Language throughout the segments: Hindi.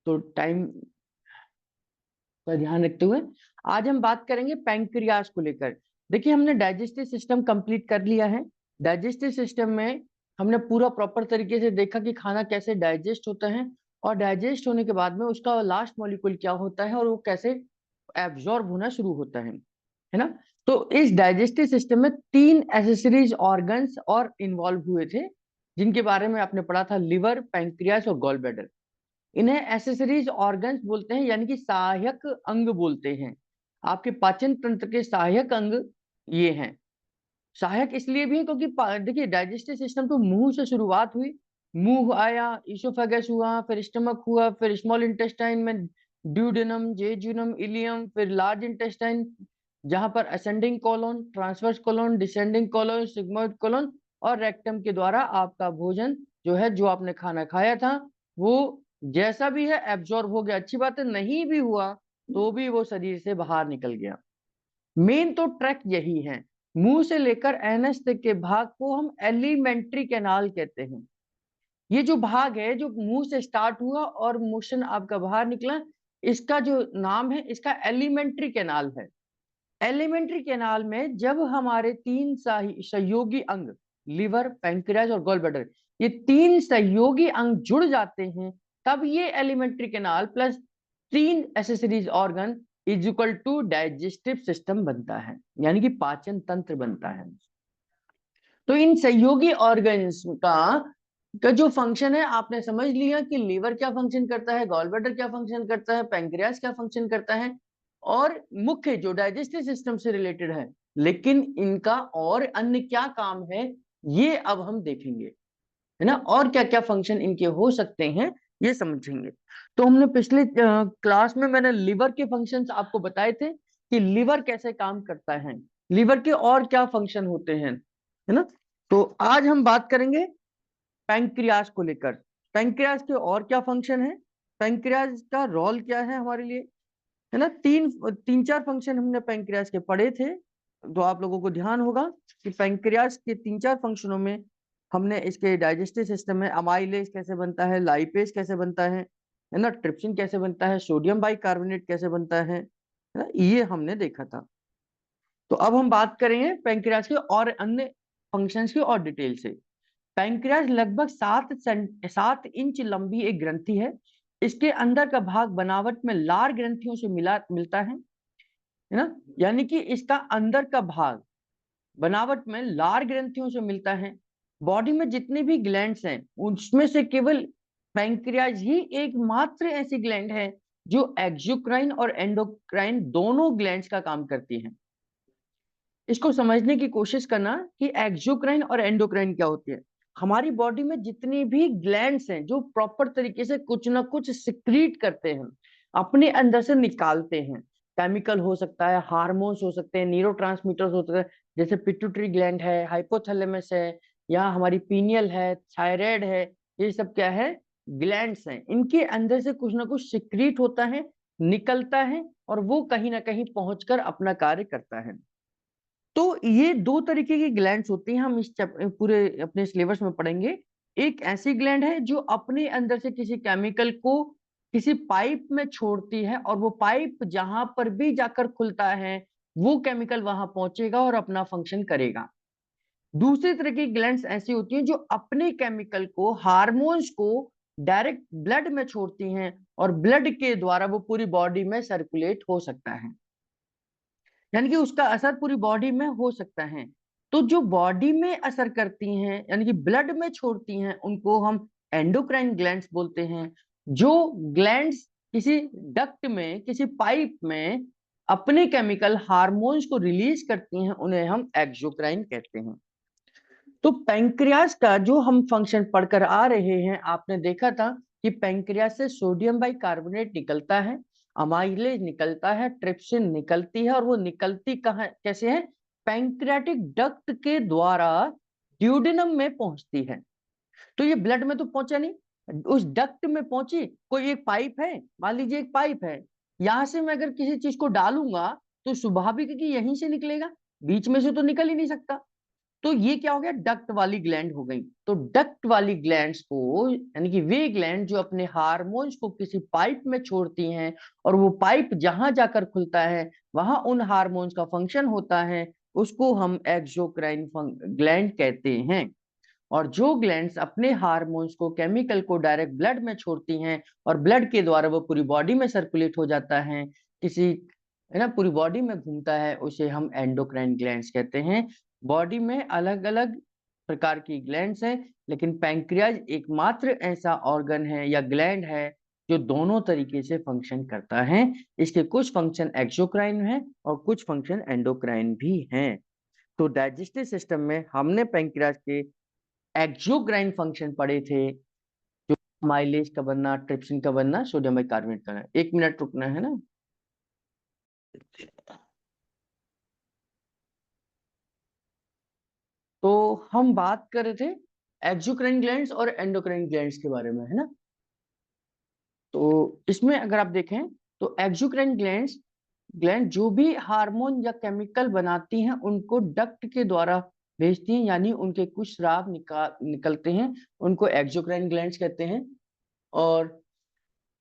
तो टाइम का ध्यान रखते हुए आज हम बात करेंगे पैंक्रियाज को लेकर। देखिए, हमने डाइजेस्टिव सिस्टम कंप्लीट कर लिया है। डाइजेस्टिव सिस्टम में हमने पूरा प्रॉपर तरीके से देखा कि खाना कैसे डाइजेस्ट होता है, और डाइजेस्ट होने के बाद में उसका लास्ट मॉलिक्यूल क्या होता है और वो कैसे एब्जॉर्ब होना शुरू होता है ना। तो इस डाइजेस्टिव सिस्टम में 3 एसेसरीज ऑर्गन्स और इन्वॉल्व हुए थे, जिनके बारे में आपने पढ़ा था, लिवर, पैंक्रियास और गॉल ब्लैडर। इन्हें एसेसरीज ऑर्गन्स बोलते हैं, यानी कि सहायक अंग बोलते हैं। आपके पाचन तंत्र के सहायक अंग ये हैं। सहायक इसलिए भी है क्योंकि देखिए, डाइजेस्टिव सिस्टम तो मुंह से शुरुआत हुई। मुंह आया, इसोफेगस हुआ, फिर स्टमक हुआ, फिर स्मॉल इंटेस्टाइन में ड्यूडेनम, जेजुनम, इलियम, फिर लार्ज इंटेस्टाइन, जहां पर ascending colon, transverse colon, descending colon, sigmoid colon और रेक्टम के द्वारा आपका भोजन जो है, जो आपने खाना खाया था, वो जैसा भी है एब्जॉर्ब हो गया। अच्छी बात है, नहीं भी हुआ तो भी वो शरीर से बाहर निकल गया। मेन तो ट्रैक यही है। मुंह से लेकर एनएस तक के भाग को हम एलिमेंट्री कैनाल कहते हैं। ये जो भाग है, जो मुंह से स्टार्ट हुआ और मोशन आपका बाहर निकला, इसका जो नाम है, इसका एलिमेंट्री कैनाल है। एलिमेंट्री कैनाल में जब हमारे 3 सहयोगी अंग, लिवर, पैंक्रियास और गॉल ब्लैडर, ये 3 सहयोगी अंग जुड़ जाते हैं, तब ये alimentary canal plus 3 accessories organ is equal to digestive system बनता है, यानी कि पाचन तंत्र बनता है। तो इन सहयोगी ऑर्गन्स का जो फंक्शन है, आपने समझ लिया कि लीवर क्या फंक्शन करता है, गॉल ब्लैडर क्या फंक्शन करता है, पैंक्रियास क्या फंक्शन करता है, और मुख्य जो डाइजेस्टिव सिस्टम से रिलेटेड है। लेकिन इनका और अन्य क्या काम है, ये अब हम देखेंगे, है ना। और क्या क्या फंक्शन इनके हो सकते हैं, ये समझेंगे। तो हमने पिछले क्लास में मैंने लिवर के फंक्शंस आपको बताए थे कि लिवर कैसे काम करता है, लिवर के और क्या फंक्शन होते हैं, है ना। तो आज हम बात करेंगे पैंक्रियास को लेकर। पैंक्रियास के और क्या फंक्शन है, पैंक्रियास का रोल क्या है हमारे लिए, है ना। तीन तीन चार फंक्शन हमने पैंक्रियास के पढ़े थे, तो आप लोगों को ध्यान होगा कि पैंक्रियास के 3-4 फंक्शनों में हमने इसके डाइजेस्टिव सिस्टम में अमाइलेज कैसे बनता है, लाइपेज कैसे बनता है ना, ट्रिप्सिन कैसे बनता है, सोडियम बाइकार्बोनेट कैसे बनता है ना, ये हमने देखा था। तो अब हम बात करेंगे पैंक्रियास के और अन्य फंक्शंस की और डिटेल से। पैंक्रियास लगभग 7 इंच लंबी एक ग्रंथि है। इसके अंदर का भाग बनावट में लार ग्रंथियों से मिलता है ना, यानी कि इसका अंदर का भाग बनावट में लार ग्रंथियों से मिलता है। बॉडी में जितने भी ग्लैंड्स हैं, उसमें से केवल पैंक्रियाज ही एकमात्र ऐसी ग्लैंड है जो एक्सोक्राइन और एंडोक्राइन दोनों ग्लैंड्स का काम करती है। इसको समझने की कोशिश करना कि एक्सोक्राइन और एंडोक्राइन क्या होती है। हमारी बॉडी में जितनी भी ग्लैंड्स हैं जो प्रॉपर तरीके से कुछ ना कुछ सिक्रीट करते हैं, अपने अंदर से निकालते हैं। केमिकल हो सकता है, हार्मोन्स हो सकते हैं, न्यूरोट्रांसमीटर्स हो सकते हैं, जैसे पिट्यूटरी ग्लैंड है, हाइपोथैलेमस है, या हमारी पीनियल है, थायराइड है। ये सब क्या है, ग्लैंड्स हैं। इनके अंदर से कुछ ना कुछ सिक्रीट होता है, निकलता है, और वो कहीं ना कहीं पहुंचकर अपना कार्य करता है। तो ये 2 तरीके की ग्लैंड्स होती हैं, हम इस पूरे अपने सिलेबस में पढ़ेंगे। एक ऐसी ग्लैंड है जो अपने अंदर से किसी केमिकल को किसी पाइप में छोड़ती है, और वो पाइप जहां पर भी जाकर खुलता है, वो केमिकल वहां पहुंचेगा और अपना फंक्शन करेगा। दूसरी तरह की ग्लैंड्स ऐसी होती हैं जो अपने केमिकल को, हार्मोन्स को डायरेक्ट ब्लड में छोड़ती हैं, और ब्लड के द्वारा वो पूरी बॉडी में सर्कुलेट हो सकता है, यानी कि उसका असर पूरी बॉडी में हो सकता है। तो जो बॉडी में असर करती हैं, यानी कि ब्लड में छोड़ती हैं, उनको हम एंडोक्राइन ग्लैंड्स बोलते हैं। जो ग्लैंड्स किसी डक्ट में, किसी पाइप में अपने केमिकल हार्मोन्स को रिलीज करती हैं, उन्हें हम एक्सोक्राइन कहते हैं। तो पैंक्रियास का जो हम फंक्शन पढ़कर आ रहे हैं, आपने देखा था कि पैंक्रियास से सोडियम बाइकार्बोनेट निकलता है, अमाइलेज निकलता है, ट्रिप्सिन निकलती है, और वो निकलती कहाँ कैसे है, पैंक्रियाटिक डक्ट के द्वारा ड्यूडेनम में पहुंचती है। तो ये ब्लड में तो पहुंचा नहीं, उस डक्ट में पहुंची। कोई एक पाइप है, मान लीजिए एक पाइप है, यहां से मैं अगर किसी चीज को डालूंगा तो स्वाभाविक है कि यहीं से निकलेगा, बीच में से तो निकल ही नहीं सकता। तो ये क्या हो गया, डक्ट वाली ग्लैंड हो गई। तो डक्ट वाली ग्लैंड्स को, यानी कि वे ग्लैंड जो अपने हार्मोन्स को किसी पाइप में छोड़ती हैं, और वो पाइप जहां जाकर खुलता है वहां उन हार्मोन्स का फंक्शन होता है, उसको हम एक्सोक्राइन ग्लैंड कहते हैं। और जो ग्लैंड्स अपने हार्मोन्स को, केमिकल को डायरेक्ट ब्लड में छोड़ती हैं, और ब्लड के द्वारा वो पूरी बॉडी में सर्कुलेट हो जाता है, किसी, है ना, पूरी बॉडी में घूमता है, उसे हम एंडोक्राइन ग्लैंड्स कहते हैं। बॉडी में अलग अलग प्रकार की ग्लैंड्स हैं, लेकिन पैंक्रियाज एकमात्र ऐसा ऑर्गन है या ग्लैंड है जो दोनों तरीके से फंक्शन करता है। इसके कुछ फंक्शन एक्सोक्राइन है और कुछ फंक्शन एंडोक्राइन भी हैं। तो डाइजेस्टिव सिस्टम में हमने पैंक्रियाज के एक्सोक्राइन फंक्शन पढ़े थे, जो माइलेज का बनना, ट्रिप्सिन का बनना, सोडियम बाइकार्बोनेट का। 1 मिनट रुकना है ना। तो हम बात कर रहे थे एक्सोक्राइन ग्लैंड्स और एंडोक्राइन ग्लैंड्स के बारे में, है ना। तो इसमें अगर आप देखें तो एक्सोक्राइन ग्लैंड्स, ग्लैंड जो भी हार्मोन या केमिकल बनाती हैं उनको डक्ट के द्वारा भेजती हैं, यानी उनके कुछ स्राव निकलते हैं, उनको एक्सोक्राइन ग्लैंड्स कहते हैं। और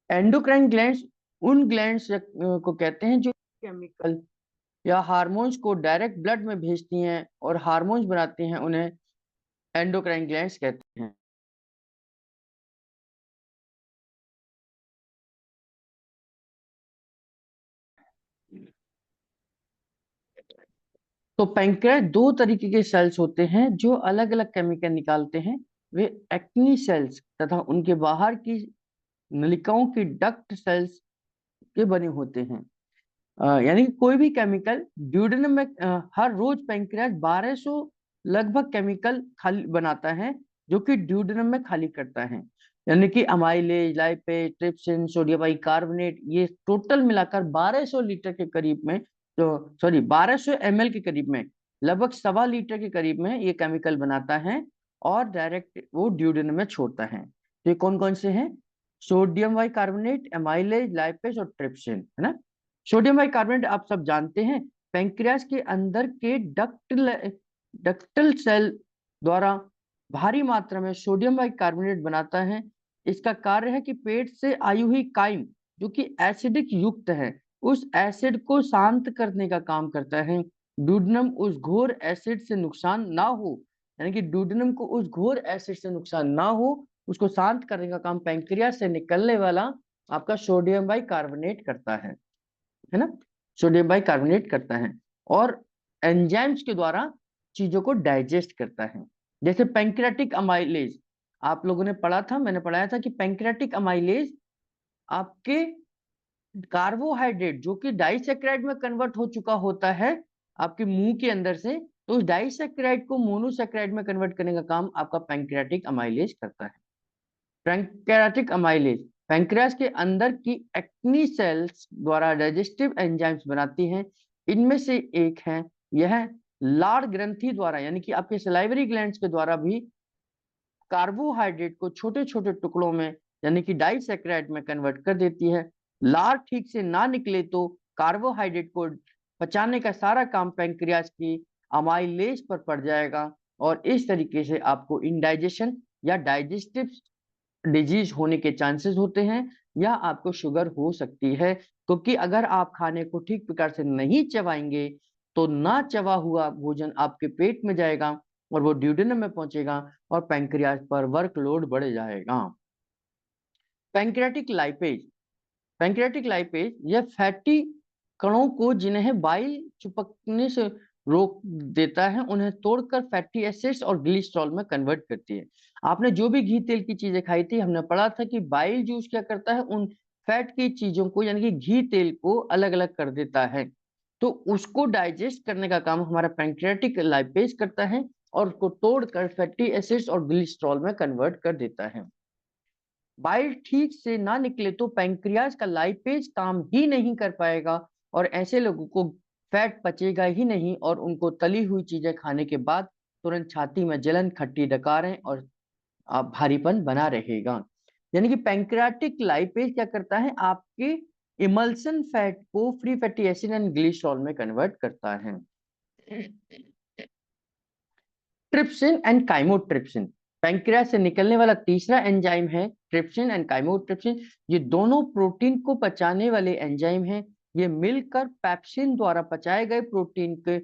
एंडोक्राइन ग्लैंड्स उन ग्लैंड्स को कहते हैं जो केमिकल या हार्मोन्स को डायरेक्ट ब्लड में भेजती हैं और हार्मोन्स बनाती हैं, उन्हें एंडोक्राइन ग्लैंड्स कहते हैं। तो पैंक्रियास दो तरीके के सेल्स होते हैं जो अलग अलग केमिकल निकालते हैं। वे एक्नी सेल्स तथा उनके बाहर की नलिकाओं की डक्ट सेल्स के बने होते हैं। यानी कि कोई भी केमिकल ड्यूडेनम में, हर रोज पैंक्रियास 1200 लगभग केमिकल खाली बनाता है, जो कि ड्यूडेनम में खाली करता है। यानी कि amylase, lipase, trypsin, sodium bicarbonate, ये टोटल मिलाकर 1200 लीटर के करीब में, तो सॉरी 1200 ml के करीब में, लगभग 1.25 लीटर के करीब में ये केमिकल बनाता है और डायरेक्ट वो ड्यूडेनम में छोड़ता है। तो ये कौन कौन से हैं? सोडियम बाइकार्बोनेट, अमाइलेज, लाइपेज और ट्रिप्सिन, है ना। सोडियम बाइकार्बोनेट आप सब जानते हैं, पैंक्रियास के अंदर के डक्टल सेल द्वारा भारी मात्रा में सोडियम बाइकार्बोनेट बनाता है। इसका कार्य है कि पेट से आई हुई काइम, जो कि एसिडिक युक्त है, उस एसिड को शांत करने का काम करता है। डूडनम उस घोर एसिड से नुकसान ना हो, यानी कि डूडनम को उस घोर एसिड से नुकसान ना हो, उसको शांत करने का काम पैंक्रियास से निकलने वाला आपका सोडियम बाइकार्बोनेट करता है ना। सोडियम बाइकार्बोनेट करता है और एंजाइम्स के द्वारा चीजों को डाइजेस्ट करता है। जैसे पैंक्रियाटिक अमाइलेज, आप लोगों ने पढ़ा था, मैंने पढ़ाया था कि पैंक्रियाटिक अमाइलेज आपके कार्बोहाइड्रेट जो कि डाइसैकेराइड में कन्वर्ट हो चुका होता है आपके मुंह के अंदर से, तो उस डाइसैकेराइड को मोनोसैकेराइड में कन्वर्ट करने का काम आपका पैंक्रियाटिक अमाइलेज करता है। पैंक्रियाटिक अमाइलेज पैंक्रियास के अंदर की एक्नी सेल्स द्वारा डाइजेस्टिव एंजाइम्स बनाती हैं। इनमें से एक है, यह लार ग्रंथि द्वारा, यानी कि आपके सलाइवरी ग्लैंड्स के द्वारा भी कार्बोहाइड्रेट को छोटे छोटे टुकड़ों में, यानी कि डाइसैकेराइड में कन्वर्ट कर देती है। लार ठीक से ना निकले तो कार्बोहाइड्रेट को पचाने का सारा काम पैंक्रियास की अमाइलेज पर पड़ जाएगा, और इस तरीके से आपको इंडाइजेशन या डाइजेस्टिव डिजीज होने के चांसेस होते हैं, या आपको शुगर हो सकती है। क्योंकि अगर आप खाने को ठीक प्रकार से नहीं चबाएंगे तो ना चबा हुआ भोजन आपके पेट में जाएगा और वो ड्यूडेनम में पहुंचेगा और पैंक्रियास पर वर्कलोड बढ़ जाएगा। पैंक्रियाटिक लाइपेज, पैंक्रियाटिक लाइपेज यह फैटी कणों को जिन्हें बाइल चिपकने से रोक देता है, उन्हें तोड़कर फैटी एसिड्स और ग्लिसरॉल में कन्वर्ट करती है। आपने जो भी घी तेल की चीजें खाई थी, हमने पढ़ा था कि बाइल जूस क्या करता है, उन फैट की चीजों को, यानी कि घी तेल को अलग अलग कर देता है। तो उसको डाइजेस्ट करने का काम हमारा पैंक्रियाटिक लाइपेज करता है और उसको तोड़कर फैटी एसिड्स और ग्लिसरॉल में कन्वर्ट कर देता है। बाइल ठीक से ना निकले तो पैंक्रियाज का लाइपेज काम ही नहीं कर पाएगा, और ऐसे लोगों को फैट पचेगा ही नहीं, और उनको तली हुई चीजें खाने के बाद तुरंत छाती में जलन, खट्टी डकारें और भारीपन बना रहेगा। यानी कि पैंक्रियाटिक लाइपेज क्या करता है, आपके इमल्सन फैट को free fatty acid and glycerol में कन्वर्ट करता है। Trypsin and chymotrypsin. पैंक्रियास से निकलने वाला तीसरा एंजाइम है ट्रिप्सिन एंड काइमोट्रिप्सिन। ये दोनों प्रोटीन को पचाने वाले एंजाइम हैं। ये मिलकर पेप्सिन द्वारा पचाए गए प्रोटीन के,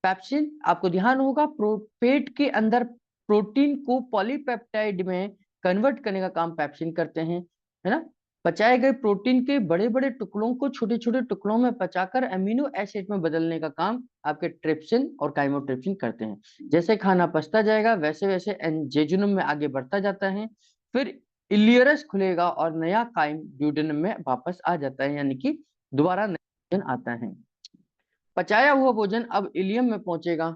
पेप्सिन आपको ध्यान होगा पेट के अंदर प्रोटीन को पॉलीपेप्टाइड में कन्वर्ट करने का काम पेप्सिन करते हैं, है ना। पचाए गए प्रोटीन के बड़े बड़े टुकड़ों को छोटे छोटे टुकड़ों में पचाकर अमीनो एसिड में बदलने का काम आपके ट्रिप्सिन और काइमोट्रिप्सिन करते हैं। जैसे खाना पचता जाएगा वैसे वैसे जेजुनम में आगे बढ़ता जाता है, फिर इलियरस खुलेगा और नया काइम ड्यूडेनम में वापस आ जाता है, यानी कि दोबारा नया भोजन आता है। पचाया हुआ भोजन अब इलियम में पहुंचेगा।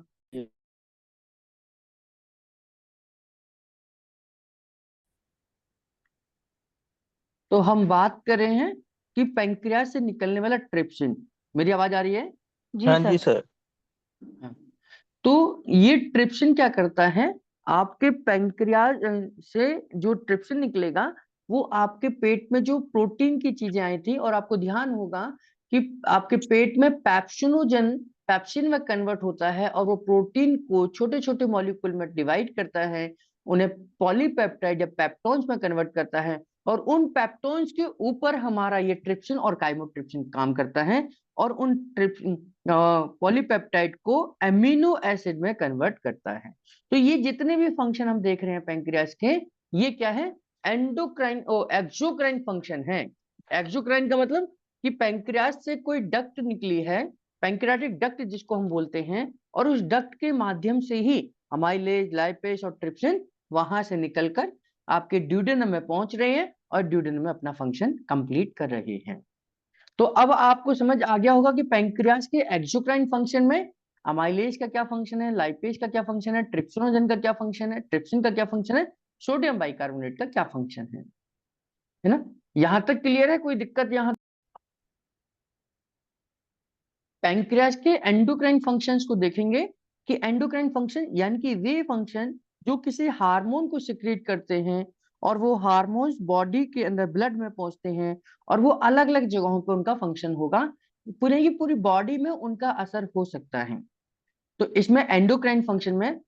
तो हम बात कर रहे हैं कि पैंक्रियास से निकलने वाला ट्रिप्सिन। मेरी आवाज आ रही है? जी हाँ जी सर। सर। हाँ। तो ये ट्रिप्सिन क्या करता है, आपके पैंक्रियाज से जो ट्रिप्सिन निकलेगा वो आपके पेट में जो प्रोटीन की चीजें आई थी, और आपको ध्यान होगा कि आपके पेट में पैप्सिनोजन पैप्सिन में कन्वर्ट होता है और वो प्रोटीन को छोटे छोटे मॉलिक्यूल में डिवाइड करता है, उन्हें पॉलीपेप्टाइड या पेप्टोन्स में कन्वर्ट करता है, और उन पेप्टोन्स के ऊपर हमारा ये ट्रिप्सिन और काइमोट्रिप्सिन काम करता है, और उन पॉलीपेप्टाइड को एमिनो एसिड में कन्वर्ट करता है। तो ये जितने भी फंक्शन हम देख रहे हैं पैंक्रियास के, ये क्या है, एंडोक्राइन एक्सोक्राइन फंक्शन है। एक्सोक्राइन का मतलब कि पैंक्रियास से कोई डक्ट निकली है, पैंक्रियाटिक डक्ट जिसको हम बोलते हैं, और उस डक्ट के माध्यम से ही अमाइलेज, लाइपेज और ट्रिप्सिन वहां से निकलकर आपके ड्यूडेनम में पहुंच रहे हैं और ड्यूडेनम में अपना फंक्शन कंप्लीट कर रहे हैं। तो अब आपको समझ आ गया होगा कि पैंक्रियास के एक्सोक्राइन फंक्शन में अमाइलेज का क्या फंक्शन है, लाइपेज का क्या फंक्शन है, ट्रिप्सिनोजन का क्या फंक्शन है, ट्रिप्सिन का क्या फंक्शन है, सोडियम बाइकार्बोनेट का क्या फंक्शन है ना। यहां तक क्लियर है? कोई दिक्कत यहाँ? पैंक्रियास के एंडोक्राइन फंक्शंस को देखेंगे कि एंडोक्राइन फंक्शन यानी कि वे फंक्शन जो किसी हार्मोन को सिक्रीट करते हैं, और वो हार्मोन्स बॉडी के अंदर ब्लड में पहुंचते हैं, और वो अलग अलग जगहों पर उनका फंक्शन होगा, पूरी की पूरी बॉडी में उनका असर हो सकता है। तो इसमें एंडोक्राइन फंक्शन में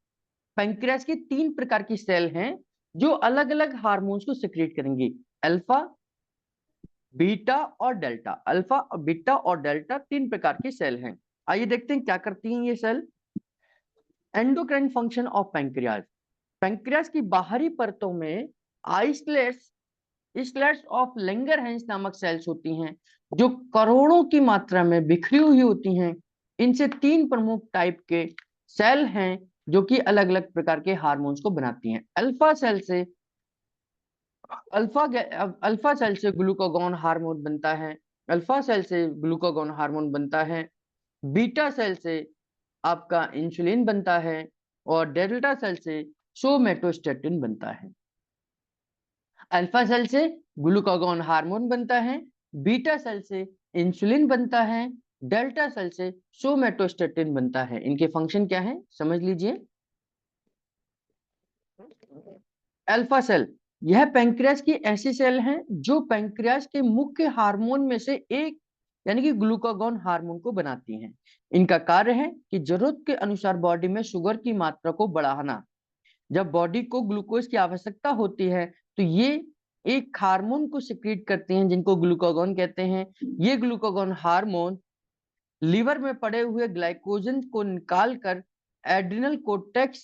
पैंक्रियास की 3 प्रकार की सेल हैं जो अलग अलग हार्मोन्स को सिक्रीट करेंगी, अल्फा, बीटा और डेल्टा। अल्फा, बीटा और डेल्टा 3 प्रकार की सेल हैं। आइए देखते हैं क्या करती हैं ये cell. Endocrine function of pancreas. Pancreas की बाहरी परतों में आइसलेट्स इसलेट्स ऑफ लैंगरहैंस नामक सेल्स होती हैं जो करोड़ों की मात्रा में बिखरी हुई होती हैं। इनसे 3 प्रमुख टाइप के सेल हैं जो कि अलग अलग प्रकार के हार्मोन्स को बनाती हैं। अल्फा सेल से ग्लूकागॉन हार्मोन बनता है, अल्फा सेल से ग्लूकागॉन हार्मोन बनता है, बीटा सेल से आपका इंसुलिन बनता है, और डेल्टा सेल से सोमेटोस्टेटिन बनता है। अल्फा सेल से ग्लूकागॉन हार्मोन बनता है, बीटा सेल से इंसुलिन बनता है, डेल्टा सेल से सोमेटोस्टेटिन बनता है। इनके फंक्शन क्या है समझ लीजिए। अल्फा सेल यह पैंक्रियास की ऐसी सेल है जो पैंक्रियास के मुख्य हार्मोन में से एक यानी कि ग्लूकागॉन हार्मोन को बनाती हैं। इनका कार्य है कि जरूरत के अनुसार बॉडी में शुगर की मात्रा को बढ़ाना। जब बॉडी को ग्लूकोज की आवश्यकता होती है तो ये एक हार्मोन को सिक्रीट करते हैं जिनको ग्लूकागॉन कहते हैं। ये ग्लूकागॉन हार्मोन लीवर में पड़े हुए ग्लाइकोजन को निकालकर एड्रिनल कोर्टेक्स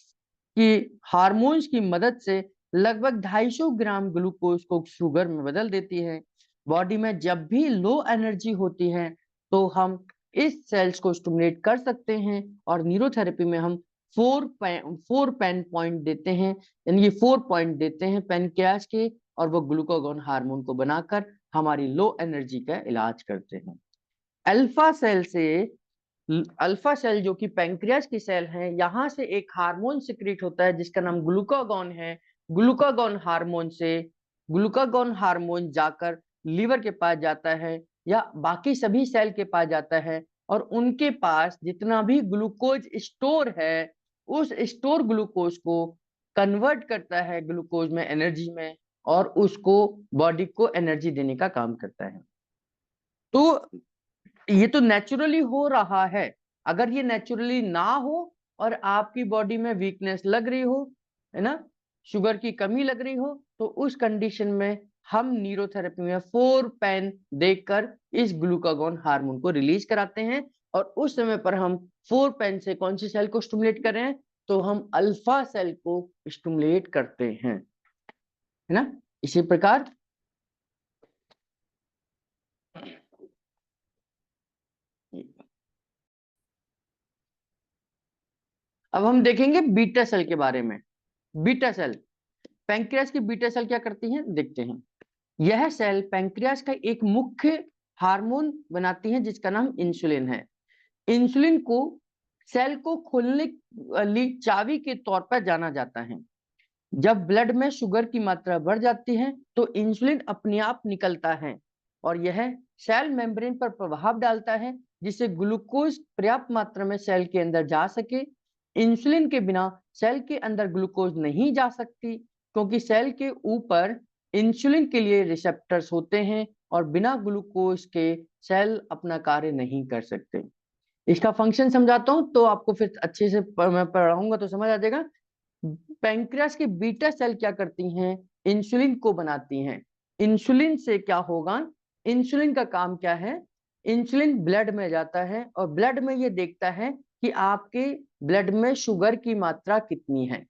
की हार्मोन्स की मदद से लगभग 250 ग्राम ग्लूकोज को शुगर में बदल देती है। बॉडी में जब भी लो एनर्जी होती है तो हम इस सेल्स को स्टिमुलेट कर सकते हैं, और न्यूरोथेरेपी में हम 4 पेन पॉइंट देते हैं, यानी ये 4 पॉइंट देते हैं पैनक्रियास के, और वो ग्लूकागॉन हार्मोन को बनाकर हमारी लो एनर्जी का इलाज करते हैं। अल्फा सेल से अल्फा सेल जो कि पैंक्रियास की सेल है, यहाँ से एक हार्मोन सिक्रीट होता है जिसका नाम ग्लूकागॉन है। ग्लूकागॉन हार्मोन जाकर लीवर के पास जाता है या बाकी सभी सेल के पास जाता है, और उनके पास जितना भी ग्लूकोज स्टोर है उस स्टोर ग्लूकोज को कन्वर्ट करता है ग्लूकोज में, एनर्जी में, और उसको बॉडी को एनर्जी देने का काम करता है। तो ये तो नेचुरली हो रहा है। अगर ये नेचुरली ना हो और आपकी बॉडी में वीकनेस लग रही हो, है ना, शुगर की कमी लग रही हो, तो उस कंडीशन में हम न्यूरोथेरेपी में 4 पेन देकर इस ग्लूकागॉन हार्मोन को रिलीज कराते हैं। और उस समय पर हम 4 पेन से कौन सी सेल को स्टिमुलेट कर रहे हैं, तो हम अल्फा सेल को स्टिमुलेट करते हैं, है ना। इसी प्रकार अब हम देखेंगे बीटा सेल के बारे में। बीटा सेल, पैंक्रियास की बीटा सेल क्या करती हैं देखते हैं। यह सेल पैंक्रियास का एक मुख्य हार्मोन बनाती है जिसका नाम इंसुलिन है। इंसुलिन को सेल को खोलने वाली चाबी के तौर पर जाना जाता है। जब ब्लड में शुगर की मात्रा बढ़ जाती है तो इंसुलिन अपने आप निकलता है और यह सेल मेम्ब्रेन पर प्रभाव डालता है जिससे ग्लूकोज पर्याप्त मात्रा में सेल के अंदर जा सके। इंसुलिन के बिना सेल के अंदर ग्लूकोज नहीं जा सकती क्योंकि सेल के ऊपर इंसुलिन के लिए रिसेप्टर्स होते हैं और बिना ग्लूकोज के सेल अपना कार्य नहीं कर सकते। इसका फंक्शन समझाता हूं तो आपको फिर अच्छे से मैं पढ़ाऊंगा तो समझ आ जाएगा। पैंक्रियास की बीटा सेल क्या करती हैं, इंसुलिन को बनाती हैं। इंसुलिन से क्या होगा, इंसुलिन का काम क्या है, इंसुलिन ब्लड में जाता है और ब्लड में ये देखता है कि आपके ब्लड में शुगर की मात्रा कितनी है।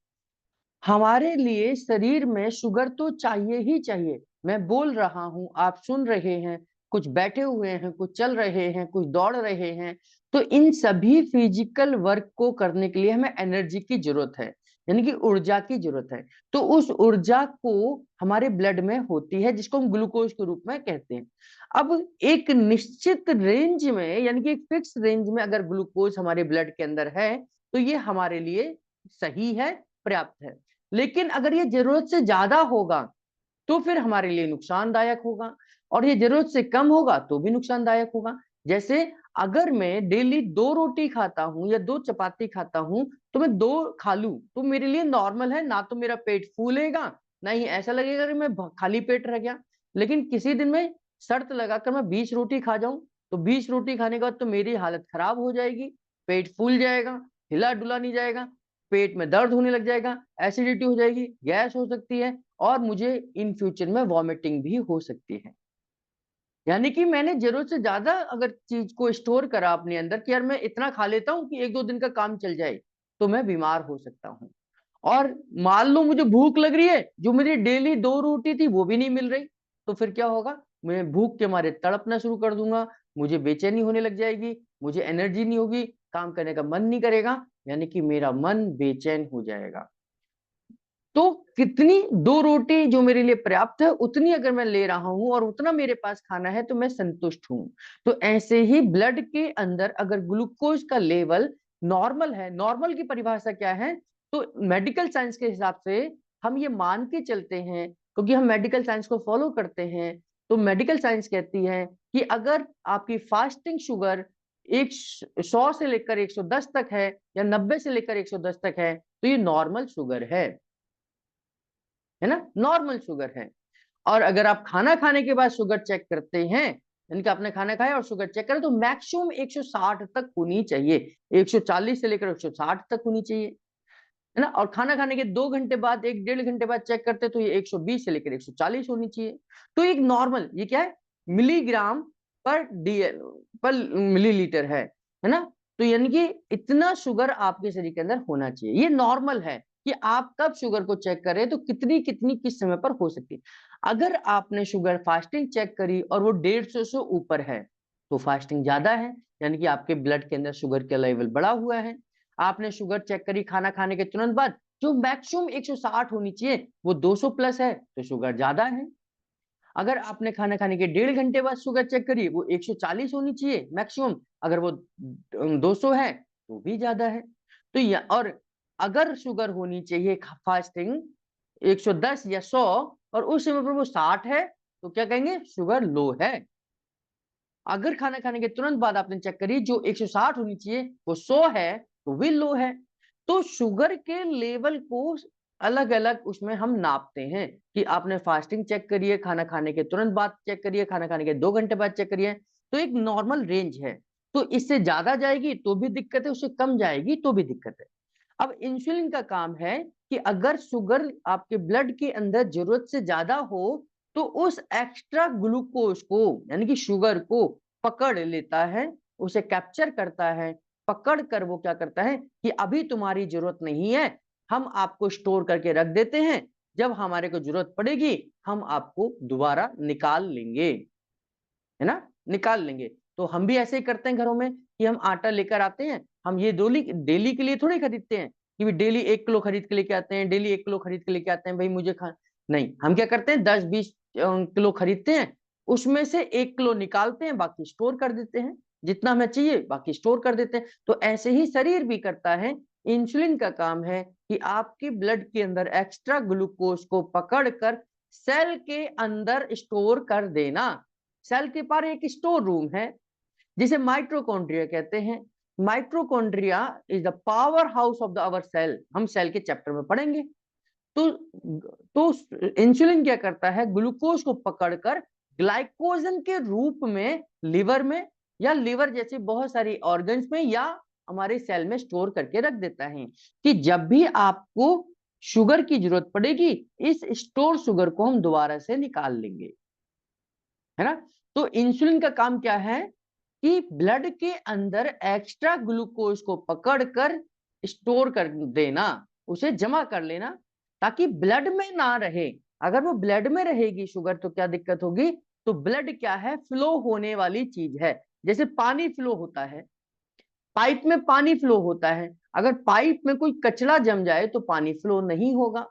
हमारे लिए शरीर में शुगर तो चाहिए ही चाहिए। मैं बोल रहा हूं, आप सुन रहे हैं, कुछ बैठे हुए हैं, कुछ चल रहे हैं, कुछ दौड़ रहे हैं, तो इन सभी फिजिकल वर्क को करने के लिए हमें एनर्जी की जरूरत है, यानी कि ऊर्जा की जरूरत है। तो उस ऊर्जा को हमारे ब्लड में होती है जिसको हम ग्लूकोज के रूप में कहते हैं। अब एक निश्चित रेंज में, यानी कि एक फिक्स रेंज में अगर ग्लूकोज हमारे ब्लड के अंदर है तो ये हमारे लिए सही है, पर्याप्त है। लेकिन अगर ये जरूरत से ज्यादा होगा तो फिर हमारे लिए नुकसानदायक होगा, और ये जरूरत से कम होगा तो भी नुकसानदायक होगा। जैसे अगर मैं डेली 2 रोटी खाता हूं या 2 चपाती खाता हूं तो मैं 2 खा लूं तो मेरे लिए नॉर्मल है, ना तो मेरा पेट फूलेगा, ना ही ऐसा लगेगा कि मैं खाली पेट रह गया। लेकिन किसी दिन में शर्त लगाकर मैं 20 रोटी खा जाऊं तो 20 रोटी खाने के बाद तो मेरी हालत खराब हो जाएगी, पेट फूल जाएगा, हिला डुला नहीं जाएगा, पेट में दर्द होने लग जाएगा, एसिडिटी हो जाएगी, गैस हो सकती है और मुझे इन फ्यूचर में वॉमिटिंग भी हो सकती है। यानी कि मैंने जरूरत से ज्यादा अगर चीज को स्टोर करा अपने अंदर कि यार मैं इतना खा लेता हूँ कि 1-2 दिन का काम चल जाए, तो मैं बीमार हो सकता हूँ। और मान लो मुझे भूख लग रही है, जो मेरी डेली 2 रोटी थी वो भी नहीं मिल रही, तो फिर क्या होगा, मैं भूख के मारे तड़पना शुरू कर दूंगा, मुझे बेचैनी होने लग जाएगी, मुझे एनर्जी नहीं होगी, काम करने का मन नहीं करेगा, यानी कि मेरा मन बेचैन हो जाएगा। तो कितनी 2 रोटी जो मेरे लिए पर्याप्त है उतनी अगर मैं ले रहा हूं और उतना मेरे पास खाना है तो मैं संतुष्ट हूं। तो ऐसे ही ब्लड के अंदर अगर ग्लूकोज का लेवल नॉर्मल है, नॉर्मल की परिभाषा क्या है, तो मेडिकल साइंस के हिसाब से हम ये मान के चलते हैं, क्योंकि हम मेडिकल साइंस को फॉलो करते हैं, तो मेडिकल साइंस कहती है कि अगर आपकी फास्टिंग शुगर 100 से लेकर 110 तक है या 90 से लेकर 110 तक है तो ये नॉर्मल शुगर है ना, नॉर्मल शुगर है। और अगर आप खाना खाने के बाद शुगर चेक करते हैं, यानी कि आपने खाना खाया और शुगर चेक करें, तो मैक्सिमम 160 तक होनी चाहिए, 140 से लेकर 160 तक होनी चाहिए, है ना। और खाना खाने के 2 घंटे बाद, 1-1.5 घंटे बाद चेक करते तो ये 120 से लेकर 140 होनी चाहिए। तो एक नॉर्मल, ये क्या है, मिलीग्राम पर डीएल पर मिलीलीटर है ना। तो यानी कि इतना शुगर आपके शरीर के अंदर होना चाहिए, ये नॉर्मल है कि आप कब शुगर को चेक करें तो कितनी कितनी किस समय पर हो सकती है। अगर आपने शुगर फास्टिंग चेक करी और वो 150 से ऊपर है तो फास्टिंग ज्यादा है, यानी कि आपके ब्लड के अंदर शुगर का लेवल बढ़ा हुआ है। आपने शुगर चेक करी खाना खाने के तुरंत बाद, जो मैक्सिमम 160 होनी चाहिए वो 200 प्लस है तो शुगर ज्यादा है। अगर आपने खाना खाने के 1.5 घंटे बाद शुगर चेक करी, वो 140 होनी चाहिए मैक्सिमम, अगर वो 200 है तो भी ज्यादा है। तो और अगर शुगर होनी चाहिए फास्टिंग 110 या 100 और उस समय पर वो 60 है तो क्या कहेंगे, शुगर लो है। अगर खाना खाने के तुरंत बाद आपने चेक करी, जो 160 होनी चाहिए वो 100 है तो भी लो है। तो शुगर के लेवल को अलग अलग उसमें हम नापते हैं कि आपने फास्टिंग चेक करी है, खाना खाने के तुरंत बाद चेक करिए, खाना खाने के 2 घंटे बाद चेक करिए, तो एक नॉर्मल रेंज है। तो इससे ज्यादा जाएगी तो भी दिक्कत है, उससे कम जाएगी तो भी दिक्कत है। अब इंसुलिन का काम है कि अगर शुगर आपके ब्लड के अंदर जरूरत से ज्यादा हो तो उस एक्स्ट्रा ग्लूकोज को यानी कि शुगर को पकड़ लेता है, उसे कैप्चर करता है। पकड़ कर वो क्या करता है कि अभी तुम्हारी जरूरत नहीं है, हम आपको स्टोर करके रख देते हैं, जब हमारे को जरूरत पड़ेगी हम आपको दोबारा निकाल लेंगे, है ना, निकाल लेंगे। तो हम भी ऐसे ही करते हैं घरों में कि हम आटा लेकर आते हैं, हम ये डेली डेली के लिए थोड़ी खरीदते हैं कि भाई डेली 1 किलो खरीद के लेके आते हैं, डेली 1 किलो खरीद के लेके आते हैं भाई मुझे खा, नहीं, हम क्या करते हैं 10-20 किलो खरीदते हैं, उसमें से 1 किलो निकालते हैं, बाकी स्टोर कर देते हैं, जितना हमें चाहिए बाकी स्टोर कर देते हैं। तो ऐसे ही शरीर भी करता है। इंसुलिन का काम है कि आपके ब्लड के अंदर एक्स्ट्रा ग्लूकोज को पकड़कर सेल के अंदर स्टोर कर देना। सेल के पार एक स्टोर रूम है जिसे माइटोकॉन्ड्रिया कहते हैं। Mitochondria is the power house of the our cell, हम सेल के चैप्टर में पढ़ेंगे। तो इंसुलिन क्या करता है, ग्लूकोज को पकड़कर ग्लाइकोजन के रूप में लिवर में या लिवर जैसे बहुत सारी ऑर्गन्स में या हमारे सेल में स्टोर करके रख देता है कि जब भी आपको शुगर की जरूरत पड़ेगी इस स्टोर शुगर को हम दोबारा से निकाल लेंगे, है ना। तो इंसुलिन का काम क्या है कि ब्लड के अंदर एक्स्ट्रा ग्लूकोज को पकड़कर स्टोर कर देना, उसे जमा कर लेना, ताकि ब्लड में ना रहे। अगर वो ब्लड में रहेगी शुगर तो क्या दिक्कत होगी, तो ब्लड क्या है, फ्लो होने वाली चीज है, जैसे पानी फ्लो होता है, पाइप में पानी फ्लो होता है, अगर पाइप में कोई कचरा जम जाए तो पानी फ्लो नहीं होगा।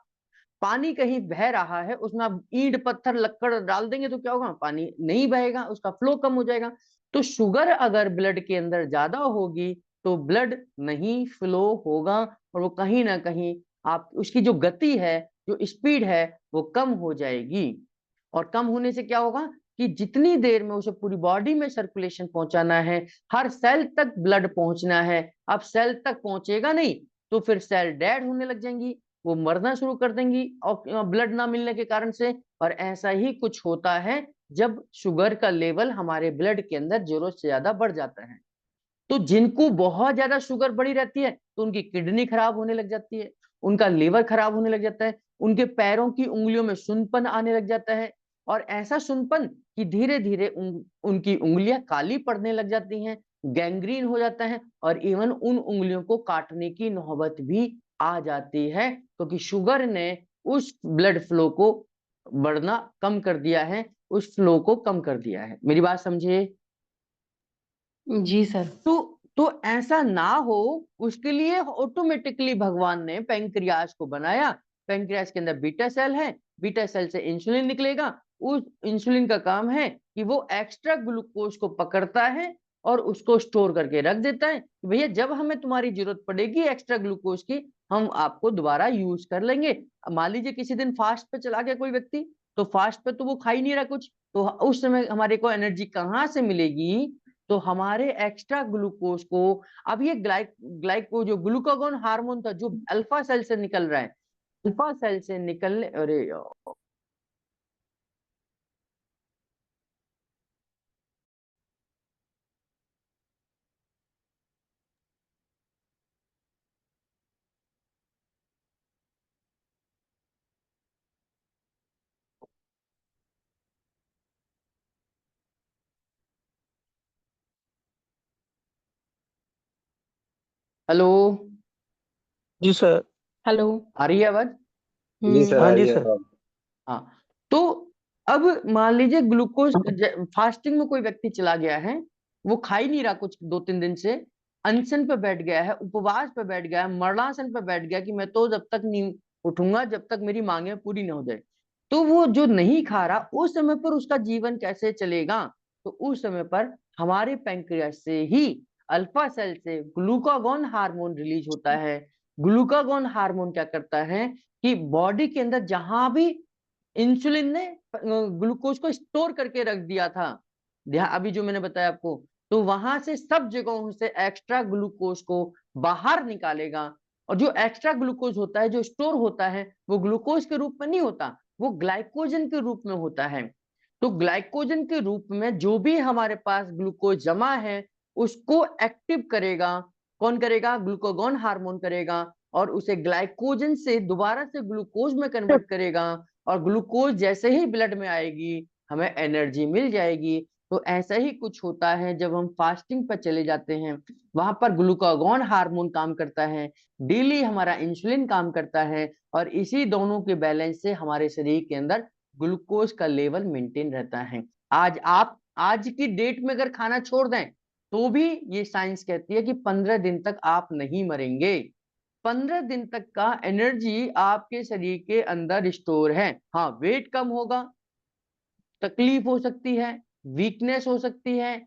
पानी कहीं बह रहा है, उसमें आप ईंट पत्थर लक्कड़ डाल देंगे तो क्या होगा, पानी नहीं बहेगा, उसका फ्लो कम हो जाएगा। तो शुगर अगर ब्लड के अंदर ज्यादा होगी तो ब्लड नहीं फ्लो होगा, और वो कहीं ना कहीं आप उसकी जो गति है, जो स्पीड है, वो कम हो जाएगी। और कम होने से क्या होगा कि जितनी देर में उसे पूरी बॉडी में सर्कुलेशन पहुंचाना है, हर सेल तक ब्लड पहुंचना है, अब सेल तक पहुंचेगा नहीं तो फिर सेल डेड होने लग जाएंगी, वो मरना शुरू कर देंगी और ब्लड ना मिलने के कारण से। और ऐसा ही कुछ होता है जब शुगर का लेवल हमारे ब्लड के अंदर जरूरत से ज्यादा बढ़ जाता है। तो जिनको बहुत ज्यादा शुगर बढ़ी रहती है तो उनकी किडनी खराब होने लग जाती है, उनका लीवर खराब होने लग जाता है, उनके पैरों की उंगलियों में सुनपन आने लग जाता है, और ऐसा सुनपन कि धीरे धीरे उनकी उंगलियां काली पड़ने लग जाती हैं, गैंग्रीन हो जाता है, और इवन उन उंगलियों को काटने की नौबत भी आ जाती है, क्योंकि शुगर ने उस ब्लड फ्लो को बढ़ना कम कर दिया है, उस फ्लो को कम कर दिया है। मेरी बात समझे। जी सर। तो ऐसा ना हो उसके लिए ऑटोमेटिकली भगवान ने पेंक्रियास को बनाया। पेंक्रियास के अंदर बीटा सेल है, बीटा सेल से इंसुलिन निकलेगा, उस इंसुलिन का काम है कि वो एक्स्ट्रा ग्लूकोज को पकड़ता है और उसको स्टोर करके रख देता है कि भैया जब हमें तुम्हारी जरूरत पड़ेगी एक्स्ट्रा ग्लूकोज की हम आपको दोबारा यूज कर लेंगे। मान लीजिए किसी दिन फास्ट पे चला गया कोई व्यक्ति, तो फास्ट पे तो वो खा ही नहीं रहा कुछ, तो उस समय हमारे को एनर्जी कहाँ से मिलेगी, तो हमारे एक्स्ट्रा ग्लूकोज को, अब ये ग्लाइको जो ग्लूकागोन हार्मोन था जो अल्फा सेल से निकल रहा है, अल्फा सेल से निकलने, अरे हेलो। जी सर। हेलो। आ रही है आवाज। जी सर, हाँ आ जी रही है सर। साहब। हाँ, तो अब मान लीजिए ग्लूकोज फास्टिंग में कोई व्यक्ति चला गया है, वो खा ही नहीं रहा कुछ 2-3 दिन से, अनशन पे बैठ गया है, उपवास पे बैठ गया है, मरणासन पे बैठ गया कि मैं तो जब तक नहीं उठूंगा जब तक मेरी मांगे पूरी ना हो जाए, तो वो जो नहीं खा रहा उस समय पर उसका जीवन कैसे चलेगा। तो उस समय पर हमारे पैंक्रियास से ही अल्फा सेल से ग्लूकागोन हार्मोन रिलीज होता है। ग्लूकागोन हार्मोन क्या करता है कि बॉडी के अंदर जहां भी इंसुलिन ने ग्लूकोज को स्टोर करके रख दिया था, अभी जो मैंने बताया आपको, तो वहां से सब जगहों से एक्स्ट्रा ग्लूकोज को बाहर निकालेगा। और जो एक्स्ट्रा ग्लूकोज होता है जो स्टोर होता है वो ग्लूकोज के रूप में नहीं होता, वो ग्लाइकोजन के रूप में होता है। तो ग्लाइकोजन के रूप में जो भी हमारे पास ग्लूकोज जमा है उसको एक्टिव करेगा, कौन करेगा, ग्लूकागोन हार्मोन करेगा। और उसे ग्लाइकोजन से दोबारा से ग्लूकोज में कन्वर्ट करेगा, और ग्लूकोज जैसे ही ब्लड में आएगी हमें एनर्जी मिल जाएगी। तो ऐसा ही कुछ होता है जब हम फास्टिंग पर चले जाते हैं, वहां पर ग्लूकागॉन हार्मोन काम करता है, डेली हमारा इंसुलिन काम करता है, और इसी दोनों के बैलेंस से हमारे शरीर के अंदर ग्लूकोज का लेवल मेंटेन रहता है। आप आज की डेट में अगर खाना छोड़ दें तो भी ये साइंस कहती है कि 15 दिन तक आप नहीं मरेंगे। 15 दिन तक का एनर्जी आपके शरीर के अंदर स्टोर है। हाँ, वेट कम होगा, तकलीफ हो सकती है, वीकनेस हो सकती है,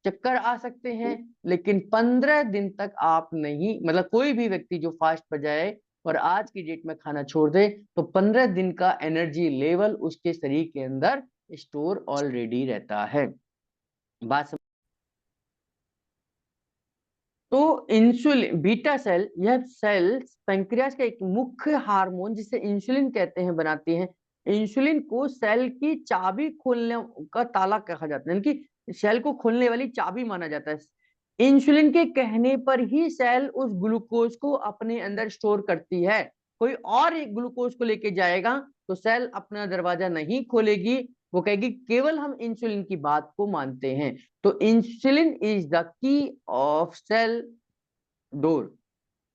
चक्कर आ सकते हैं, लेकिन 15 दिन तक आप नहीं, मतलब कोई भी व्यक्ति जो फास्ट पर जाए और आज की डेट में खाना छोड़ दे तो 15 दिन का एनर्जी लेवल उसके शरीर के अंदर स्टोर ऑलरेडी रहता है। बात तो इंसुलिन बीटा सेल, यह सेल पैंक्रियास का एक मुख्य हार्मोन जिसे इंसुलिन कहते हैं बनाती है। इंसुलिन को सेल की चाबी खोलने का ताला कहा जाता है, यानी कि सेल को खोलने वाली चाबी माना जाता है। इंसुलिन के कहने पर ही सेल उस ग्लूकोज को अपने अंदर स्टोर करती है। कोई और एक ग्लूकोज को लेके जाएगा तो सेल अपना दरवाजा नहीं खोलेगी, वो कहेगी केवल हम इंसुलिन की बात को मानते हैं। तो insulin is the key of cell door.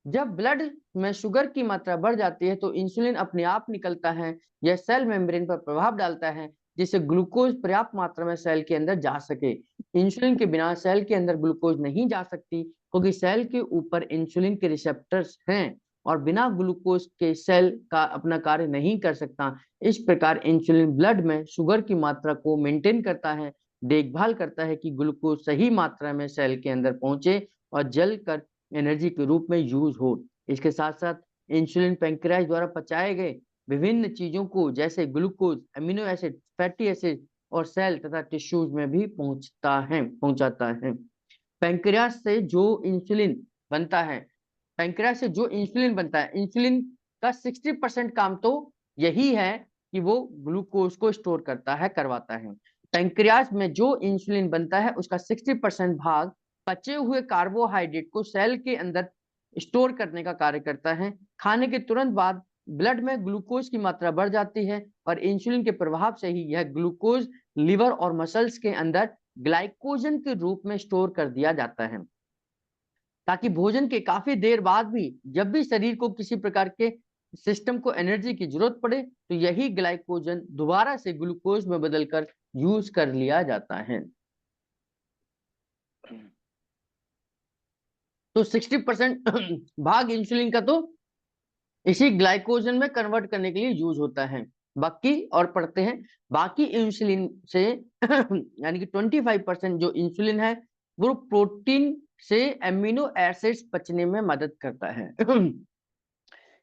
जब ब्लड में शुगर की मात्रा बढ़ जाती है तो इंसुलिन अपने आप निकलता है, यह सेल मेम्ब्रेन पर प्रभाव डालता है जिससे ग्लूकोज पर्याप्त मात्रा में सेल के अंदर जा सके। इंसुलिन के बिना सेल के अंदर ग्लूकोज नहीं जा सकती क्योंकि सेल के ऊपर इंसुलिन के रिसेप्टर्स हैं और बिना ग्लूकोज के सेल का अपना कार्य नहीं कर सकता। इस प्रकार इंसुलिन ब्लड में शुगर की मात्रा को मेंटेन करता है, देखभाल करता है कि ग्लूकोज सही मात्रा में सेल के अंदर पहुंचे और जल कर एनर्जी के रूप में यूज हो। इसके साथ साथ इंसुलिन पैंक्रियाज द्वारा पचाए गए विभिन्न चीजों को जैसे glucose, amino acid, fatty acid और सेल तथा टिश्यूज में भी पहुंचाता है। पैंक्रियास से जो इंसुलिन बनता है, पैंक्रियास से जो इंसुलिन बनता है, इंसुलिन का 60% काम तो यही है कि वो ग्लूकोज को स्टोर करवाता है। पैंक्रियास में जो इंसुलिन बनता है उसका 60% भाग बचे हुए कार्बोहाइड्रेट को सेल के अंदर स्टोर करने का कार्य करता है। खाने के तुरंत बाद ब्लड में ग्लूकोज की मात्रा बढ़ जाती है और इंसुलिन के प्रभाव से ही यह ग्लूकोज लिवर और मसल्स के अंदर ग्लाइकोजन के रूप में स्टोर कर दिया जाता है, ताकि भोजन के काफी देर बाद भी जब भी शरीर को किसी प्रकार के सिस्टम को एनर्जी की जरूरत पड़े तो यही ग्लाइकोजन दोबारा से ग्लूकोज में बदलकर यूज कर लिया जाता है। तो 60% भाग इंसुलिन का तो इसी ग्लाइकोजन में कन्वर्ट करने के लिए यूज होता है। बाकी और पढ़ते हैं, बाकी इंसुलिन से यानी कि 25% जो इंसुलिन है वो प्रोटीन से एमिनो एसिड्स पचने में मदद करता है।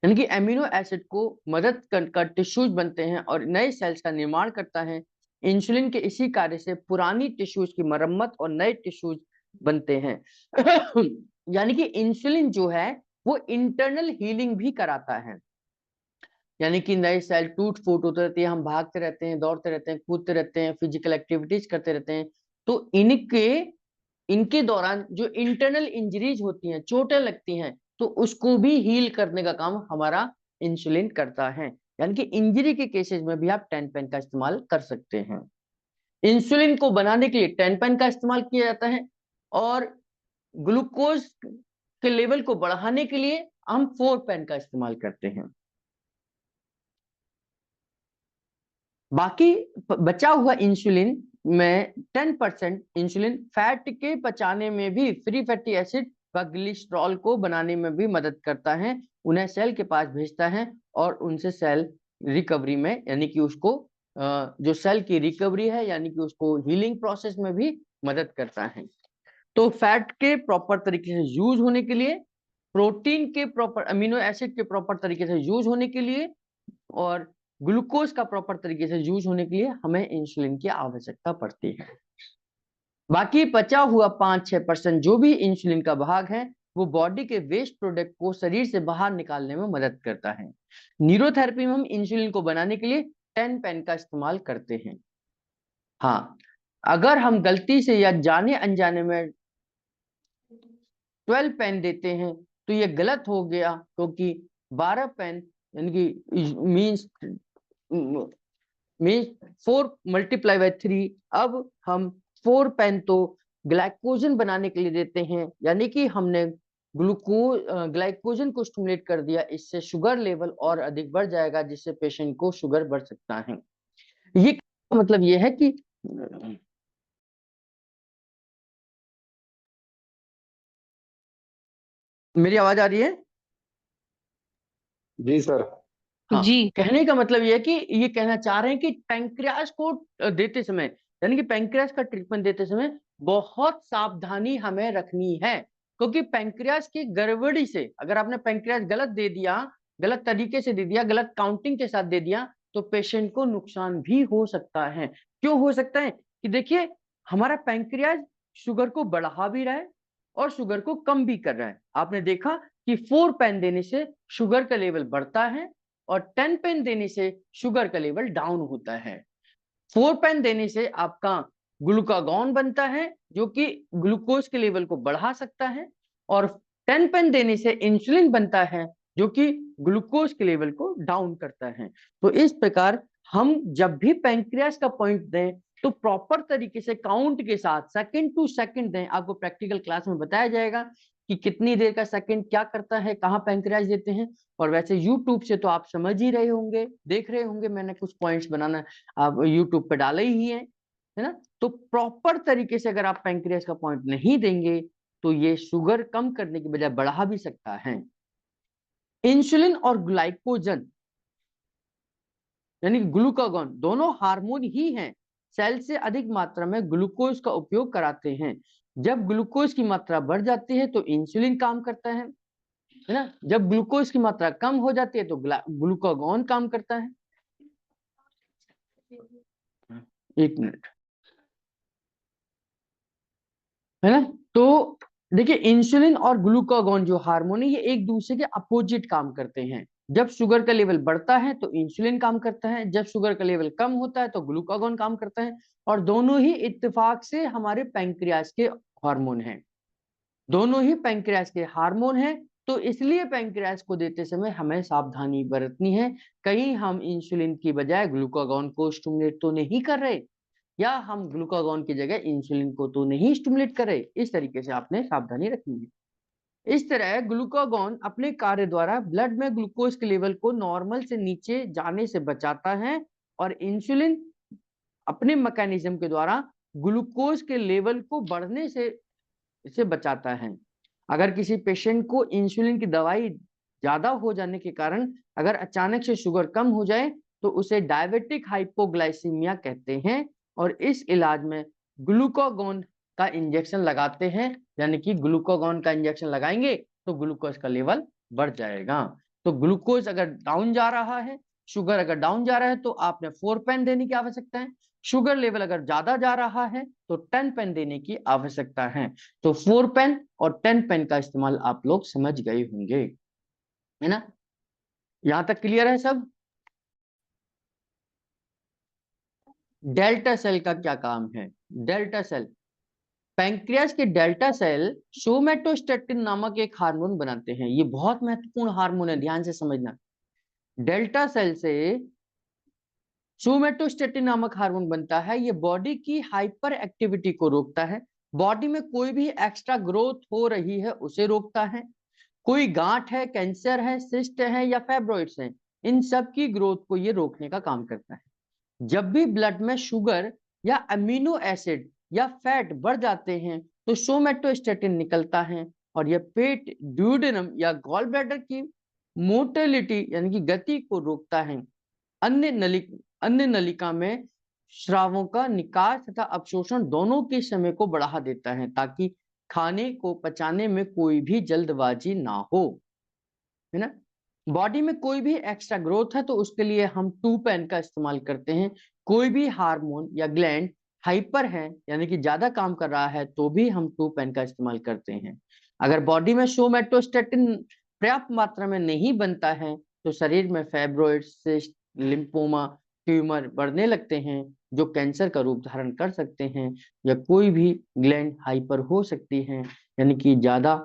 यानी कि एमिनो एसिड को मदद कर टिश्यूज बनते हैं और नए सेल्स का निर्माण करता है। इंसुलिन के इसी कार्य से पुरानी टिश्यूज की मरम्मत और नए टिश्यूज बनते हैं। यानी कि इंसुलिन जो है वो इंटरनल हीलिंग भी कराता है, यानी कि नए सेल टूट फूट होते रहती है, हम भागते रहते हैं, दौड़ते रहते हैं, कूदते रहते हैं, फिजिकल एक्टिविटीज करते रहते हैं, तो इनके दौरान जो इंटरनल इंजरीज होती हैं, चोटें लगती हैं, तो उसको भी हील करने का काम हमारा इंसुलिन करता है। यानी कि इंजरी के केसेस में भी आप टेन पेन का इस्तेमाल कर सकते हैं। इंसुलिन को बनाने के लिए 10 पेन का इस्तेमाल किया जाता है और ग्लूकोज के लेवल को बढ़ाने के लिए हम 4 पेन का इस्तेमाल करते हैं। बाकी बचा हुआ इंसुलिन में 10% इंसुलिन फैट के पचाने में भी, फ्री फैटी एसिड व ग्लिसरॉल को बनाने में भी मदद करता है, उन्हें सेल के पास भेजता है और उनसे सेल रिकवरी में, यानी कि उसको जो सेल की रिकवरी है यानी कि उसको हीलिंग प्रोसेस में भी मदद करता है। तो फैट के प्रॉपर तरीके से यूज होने के लिए, प्रोटीन के प्रॉपर, अमीनो एसिड के प्रॉपर तरीके से यूज होने के लिए और ग्लूकोज का प्रॉपर तरीके से यूज होने के लिए हमें इंसुलिन की आवश्यकता पड़ती है। बाकी बचा हुआ 5-6% जो भी इंसुलिन का भाग है वो बॉडी के वेस्ट प्रोडक्ट को शरीर से बाहर निकालने में मदद करता है। न्यूरोथेरेपी में हम इंसुलिन को बनाने के लिए 10 पेन का इस्तेमाल करते हैं। हाँ, अगर हम गलती से या जाने अनजाने में 12 पेन देते हैं तो ये गलत हो गया, क्योंकि 12 पेन यानी कि मीन्स 4 मल्टीप्लाई बाय 3। अब हम 4 पेन तो ग्लाइकोजन बनाने के लिए देते हैं, यानी कि हमने ग्लाइकोजन को स्टिमुलेट कर दिया, इससे शुगर लेवल और अधिक बढ़ जाएगा, जिससे पेशेंट को शुगर बढ़ सकता है। ये मतलब ये है कि मेरी आवाज आ रही है? जी सर। हाँ, जी कहने का मतलब ये है कि ये कहना चाह रहे हैं कि पैंक्रियास को देते समय, यानी कि पैंक्रियास का ट्रीटमेंट देते समय बहुत सावधानी हमें रखनी है, क्योंकि पैंक्रियास की गड़बड़ी से अगर आपने पैंक्रियास गलत दे दिया, गलत तरीके से दे दिया, गलत काउंटिंग के साथ दे दिया, तो पेशेंट को नुकसान भी हो सकता है। क्यों हो सकता है? कि देखिए, हमारा पैंक्रियास शुगर को बढ़ा भी रहा है और शुगर को कम भी कर रहा है। आपने देखा कि 4 पेन देने से शुगर का लेवल बढ़ता है और 10 पेन देने से शुगर का लेवल डाउन होता है। 4 पेन देने से आपका ग्लूकागॉन बनता है, जो कि ग्लूकोज के लेवल को बढ़ा सकता है, और 10 पेन देने से इंसुलिन बनता है, जो कि ग्लूकोज के लेवल को डाउन करता है। तो इस प्रकार हम जब भी पैंक्रियास का पॉइंट दें तो प्रॉपर तरीके से काउंट के साथ सेकंड टू सेकंड दें। आपको प्रैक्टिकल क्लास में बताया जाएगा कि कितनी देर का सेकंड क्या करता है, कहाँ पैंक्रियास देते हैं। और वैसे यूट्यूब से तो आप समझ ही रहे होंगे, देख रहे होंगे, मैंने कुछ पॉइंट्स बनाना आप यूट्यूब पे डाले ही है ना। तो प्रॉपर तरीके से अगर आप पैंक्रियास का पॉइंट नहीं देंगे तो ये शुगर कम करने की बजाय बढ़ा भी सकता है। इंसुलिन और ग्लाइकोजन यानी ग्लूकागॉन दोनों हार्मोन ही हैं, सेल से अधिक मात्रा में ग्लूकोज का उपयोग कराते हैं। जब ग्लूकोज की मात्रा बढ़ जाती है तो इंसुलिन काम करता है ना। जब ग्लूकोज की मात्रा कम हो जाती है तो ग्लूकागॉन काम करता है। एक मिनट, है ना। तो देखिए, इंसुलिन और ग्लूकागॉन जो हार्मोन है, ये एक दूसरे के अपोजिट काम करते हैं। जब शुगर का लेवल बढ़ता है तो इंसुलिन काम करता है, जब शुगर का लेवल कम होता है तो ग्लूकागॉन काम करता है। और दोनों ही इत्तेफाक से हमारे पैंक्रियास के हार्मोन हैं, दोनों ही पैंक्रियास के हार्मोन हैं। तो इसलिए पैंक्रियास को देते समय हमें सावधानी बरतनी है, कहीं हम इंसुलिन की बजाय ग्लूकागॉन को स्टिमुलेट तो नहीं कर रहे, या हम ग्लूकागॉन की जगह इंसुलिन को तो नहीं स्टिमुलेट कर रहे। इस तरीके से आपने सावधानी रखनी है। इस तरह ग्लूकागॉन अपने कार्य द्वारा ब्लड में ग्लूकोज के लेवल को नॉर्मल से नीचे जाने से बचाता है, और इंसुलिन अपने मैकेनिज्म के द्वारा ग्लूकोज के लेवल को बढ़ने से इसे बचाता है। अगर किसी पेशेंट को इंसुलिन की दवाई ज्यादा हो जाने के कारण अगर अचानक से शुगर कम हो जाए तो उसे डायबिटिक हाइपोग्लाइसीमिया कहते हैं, और इस इलाज में ग्लूकागॉन का इंजेक्शन लगाते हैं, यानी कि ग्लूकागॉन का इंजेक्शन लगाएंगे तो ग्लूकोज का लेवल बढ़ जाएगा। तो ग्लूकोज अगर डाउन जा रहा है, शुगर अगर डाउन जा रहा है, तो आपने 4 पेन देने की आवश्यकता है। शुगर लेवल अगर ज्यादा जा रहा है तो 10 पेन देने की आवश्यकता है। तो 4 पेन और 10 पेन का इस्तेमाल आप लोग समझ गए होंगे, है ना। यहां तक क्लियर है सब? डेल्टा सेल का क्या काम है? डेल्टा सेल, पैंक्रियास के डेल्टा सेल सोमैटोस्टेटिन नामक एक हार्मोन बनाते हैं। ये बहुत महत्वपूर्ण हार्मोन है, ध्यान से समझना। डेल्टा सेल से सोमैटोस्टेटिन नामक हार्मोन बनता है। ये बॉडी की हाइपर एक्टिविटी को रोकता है, बॉडी में कोई भी एक्स्ट्रा ग्रोथ हो रही है उसे रोकता है। कोई गांठ है, कैंसर है, सिस्ट है या फैब्रॉइड्स हैं, इन सब की ग्रोथ को ये रोकने का काम करता है। जब भी ब्लड में शुगर या अमीनो एसिड या फैट बढ़ जाते हैं तो सोमैटोस्टेटिन निकलता है, और यह पेट, ड्यूडेनम या गॉल ब्लैडर की मोटिलिटी यानी कि गति को रोकता है। अन्य नलिका में स्रावों का निकास तथा अवशोषण दोनों के समय को बढ़ा देता है, ताकि खाने को पचाने में कोई भी जल्दबाजी ना हो, है ना। बॉडी में कोई भी एक्स्ट्रा ग्रोथ है तो उसके लिए हम 2 पेन का इस्तेमाल करते हैं। कोई भी हार्मोन या ग्लैंड हाइपर है यानी कि ज्यादा काम कर रहा है तो भी हम 2 पेन का इस्तेमाल करते हैं। अगर बॉडी में सोमैटोस्टेटिन पर्याप्त मात्रा में नहीं बनता है तो शरीर में फैब्रॉइड, सिस्ट, लिम्फोमा, ट्यूमर बढ़ने लगते हैं, जो कैंसर का रूप धारण कर सकते हैं, या कोई भी ग्लैंड हाइपर हो सकती है यानी कि ज्यादा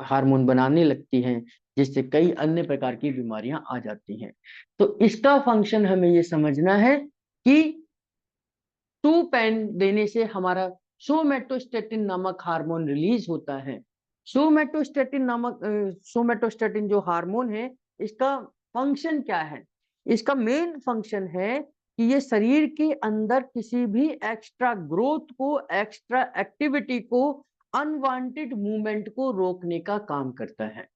हार्मोन बनाने लगती हैं, जिससे कई अन्य प्रकार की बीमारियां आ जाती हैं। तो इसका फंक्शन हमें ये समझना है कि टू पेन देने से हमारा सोमेटोस्टेटिन नामक हार्मोन रिलीज होता है। सोमेटोस्टेटिन जो हार्मोन है, इसका फंक्शन क्या है? इसका मेन फंक्शन है कि ये शरीर के अंदर किसी भी एक्स्ट्रा ग्रोथ को, एक्स्ट्रा एक्टिविटी को, अनवांटेड मूवमेंट को रोकने का काम करता है।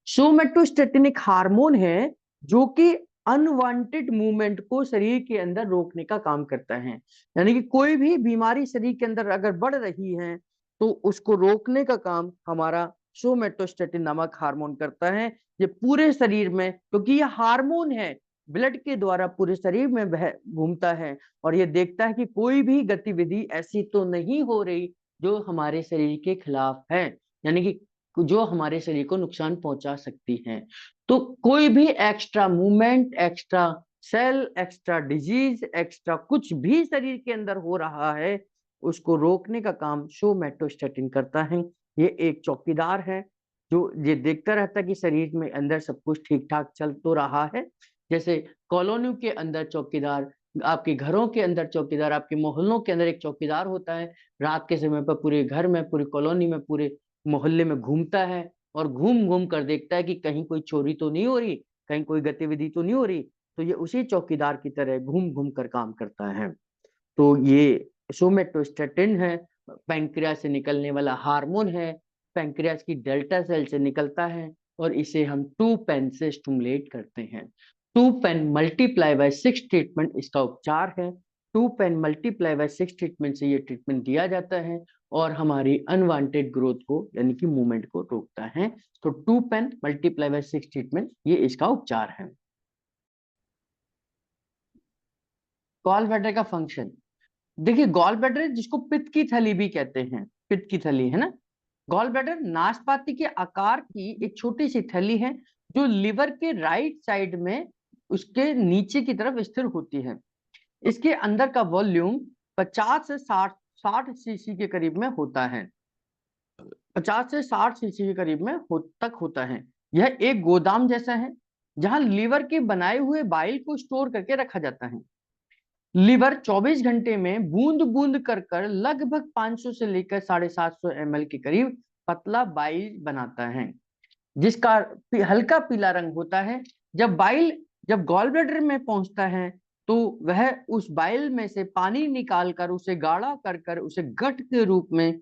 सोमेटोस्टेटिन एक हार्मोन है जो कि अनवांटेड मूवमेंट को शरीर के अंदर रोकने का काम करता है। यानी कि कोई भी बीमारी शरीर के अंदर अगर बढ़ रही है तो उसको रोकने का काम हमारा सोमेटोस्टेटिन नामक हार्मोन करता है। ये पूरे शरीर में, क्योंकि ये हार्मोन है, ब्लड के द्वारा पूरे शरीर में घूमता है और ये देखता है कि कोई भी गतिविधि ऐसी तो नहीं हो रही जो हमारे शरीर के खिलाफ है, यानी कि जो हमारे शरीर को नुकसान पहुंचा सकती हैं। तो कोई भी extra movement, extra cell, extra disease, extra कुछ भी शरीर के अंदर हो रहा है, उसको रोकने का काम सोमेटोस्टेटिन करता है। ये एक चौकीदार है जो ये देखता रहता है कि शरीर में अंदर सब कुछ ठीक ठाक चल तो रहा है। जैसे कॉलोनियों के अंदर चौकीदार, आपके घरों के अंदर चौकीदार, आपके मोहल्लों के अंदर एक चौकीदार होता है। रात के समय पर पूरे घर में, पूरी कॉलोनी में, पूरे मोहल्ले में घूमता है और घूम घूम कर देखता है कि कहीं कोई चोरी तो नहीं हो रही, कहीं कोई गतिविधि तो नहीं हो रही। तो ये उसी चौकीदार की तरह घूम घूम कर काम करता है। तो ये सोमेटोस्टेटिन है, पैंक्रियास से निकलने वाला हार्मोन है, पैंक्रियास की डेल्टा सेल से निकलता है और इसे हम 2 पेन से स्टिमुलेट करते हैं। 2 पेन मल्टीप्लाई बाय 6 ट्रीटमेंट इसका उपचार है। 2 पेन मल्टीप्लाई बाय 6 ट्रीटमेंट से ये ट्रीटमेंट दिया जाता है और हमारी अनवांटेड ग्रोथ को, यानी कि मूवमेंट को रोकता है। तो 2 पेन मल्टीप्लाई बाय 6 ट्रीटमेंट ये इसका उपचार है। गॉल ब्लैडर का फंक्शन देखिए, गॉल ब्लैडर जिसको पित्त की थैली भी कहते हैं, पित्त की थैली है ना। गॉल ब्लैडर नाशपाती के आकार की एक छोटी सी थैली है जो लिवर के राइट साइड में उसके नीचे की तरफ स्थिर होती है। इसके अंदर का वॉल्यूम 50 से 60 सीसी के करीब में होता है। 50 से 60 सीसी के करीब में तक होता है। यह एक गोदाम जैसा है जहां लीवर के बनाए हुए बाइल को स्टोर करके रखा जाता है। लीवर 24 घंटे में बूंद बूंद कर लगभग 500 से लेकर 750 ml के करीब पतला बाइल बनाता है, जिसका हल्का पीला रंग होता है। जब गॉल ब्लैडर में पहुंचता है तो वह उस बाइल में से पानी निकालकर उसे गाढ़ा कर उसे गट के रूप में,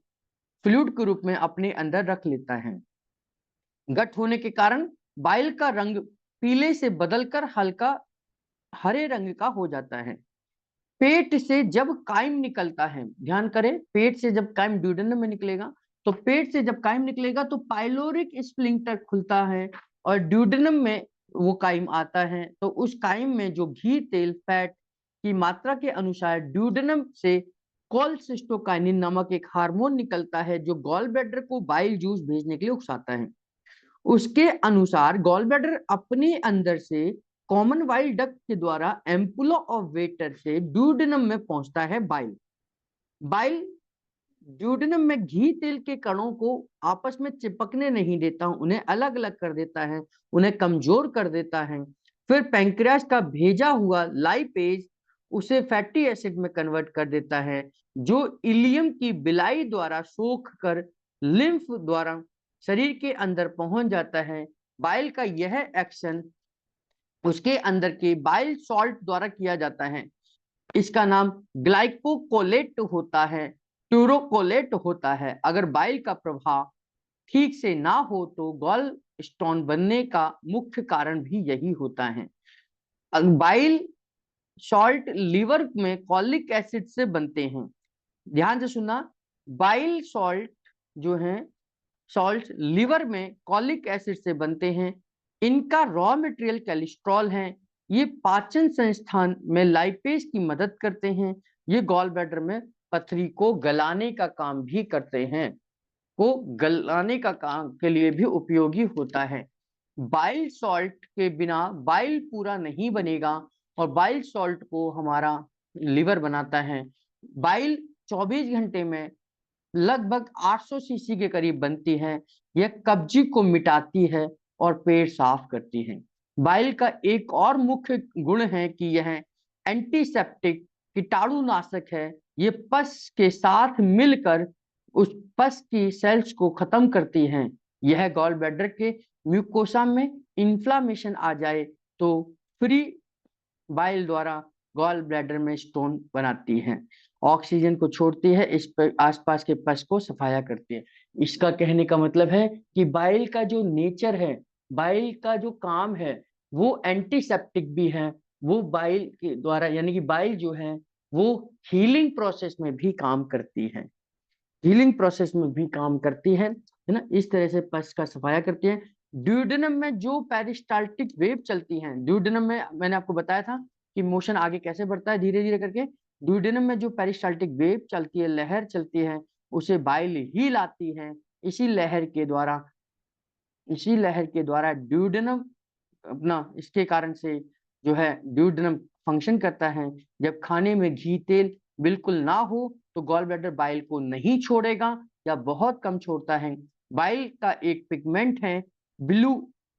फ्लूइड के रूप में अपने अंदर रख लेता है। गट होने के कारण बाइल का रंग पीले से बदलकर हल्का हरे रंग का हो जाता है। पेट से जब काइम निकलता है, ध्यान करें, पेट से जब काइम ड्यूडेनम में निकलेगा, तो पेट से जब काइम निकलेगा तो पाइलोरिक स्फिंक्टर खुलता है और ड्यूडेनम में वो काइम आता है। तो उस काइम में जो घी, तेल, फैट की मात्रा के अनुसार ड्यूडेनम से कोलसिस्टोकाइनिन नामक एक हार्मोन निकलता है जो गॉल ब्लैडर को बाइल जूस भेजने के लिए उकसाता है। उसके अनुसार गॉल ब्लैडर अपने अंदर से कॉमन वाइल डक्ट के द्वारा एम्पुला ऑफ वेटर से ड्यूडेनम में पहुंचता है बाइल। बाइल ड्यूडेनम में घी तेल के कणों को आपस में चिपकने नहीं देता, उन्हें अलग अलग कर देता है, उन्हें कमजोर कर देता है। फिर पैंक्रियास का भेजा हुआ लाइपेज उसे फैटी एसिड में कन्वर्ट कर देता है, जो इलियम की बिलाई द्वारा सोख कर लिम्फ द्वारा शरीर के अंदर पहुंच जाता है। बाइल का यह एक्शन उसके अंदर के बाइल सॉल्ट द्वारा किया जाता है। इसका नाम ग्लाइकोकोलेट होता है, ट्यूरोकोलेट होता है। अगर बाइल का प्रभाव ठीक से ना हो तो गॉल स्टोन बनने का मुख्य कारण भी यही होता है। बाइल सॉल्ट लीवर में कॉलिक एसिड से बनते हैं। ध्यान से सुनना, बाइल सॉल्ट जो है, सॉल्ट लिवर में कॉलिक एसिड से बनते हैं। इनका रॉ मटेरियल कोलेस्ट्रॉल है। ये पाचन संस्थान में लाइपेज की मदद करते हैं। ये गॉल ब्लैडर में पथरी को गलाने का काम भी करते हैं, को गलाने का काम के लिए भी उपयोगी होता है। बाइल सॉल्ट के बिना बाइल पूरा नहीं बनेगा और बाइल सॉल्ट को हमारा लिवर बनाता है। बाइल 24 घंटे में लगभग 800 सीसी के करीब बनती है। यह कब्जी को मिटाती है और पेट साफ करती है। बाइल का एक और मुख्य गुण है कि यह एंटीसेप्टिक कीटाणुनाशक है। ये पस के साथ मिलकर उस पस की सेल्स को खत्म करती हैं। यह गॉल ब्लैडर के म्यूकोसा में इन्फ्लामेशन आ जाए तो फ्री बाइल द्वारा गॉल ब्लैडर में स्टोन बनाती है, ऑक्सीजन को छोड़ती है, इस पर आसपास के पस को सफाया करती है। इसका कहने का मतलब है कि बाइल का जो नेचर है, बाइल का जो काम है, वो एंटीसेप्टिक भी है। वो बाइल के द्वारा यानी कि बाइल जो है वो हीलिंग प्रोसेस में भी काम करती है, हीलिंग प्रोसेस में भी काम करती है ना। इस तरह से पस का सफाया करती है। ड्यूडेनम में जो पेरिस्टाल्टिक वेव चलती हैं, ड्यूडेनम में मैंने आपको बताया था कि मोशन आगे कैसे बढ़ता है धीरे धीरे करके। ड्यूडेनम में जो पेरिस्टाल्टिक वेव चलती है, लहर चलती है, उसे बाइल ही लाती है। इसी लहर के द्वारा ड्यूडेनम अपना इसके कारण से जो है ड्यूडेनम फंक्शन करता है। जब खाने में घी तेल बिल्कुल ना हो तो गॉल ब्लैडर बाइल को नहीं छोड़ेगा या बहुत कम छोड़ता है। बाइल का एक पिगमेंट है ब्लू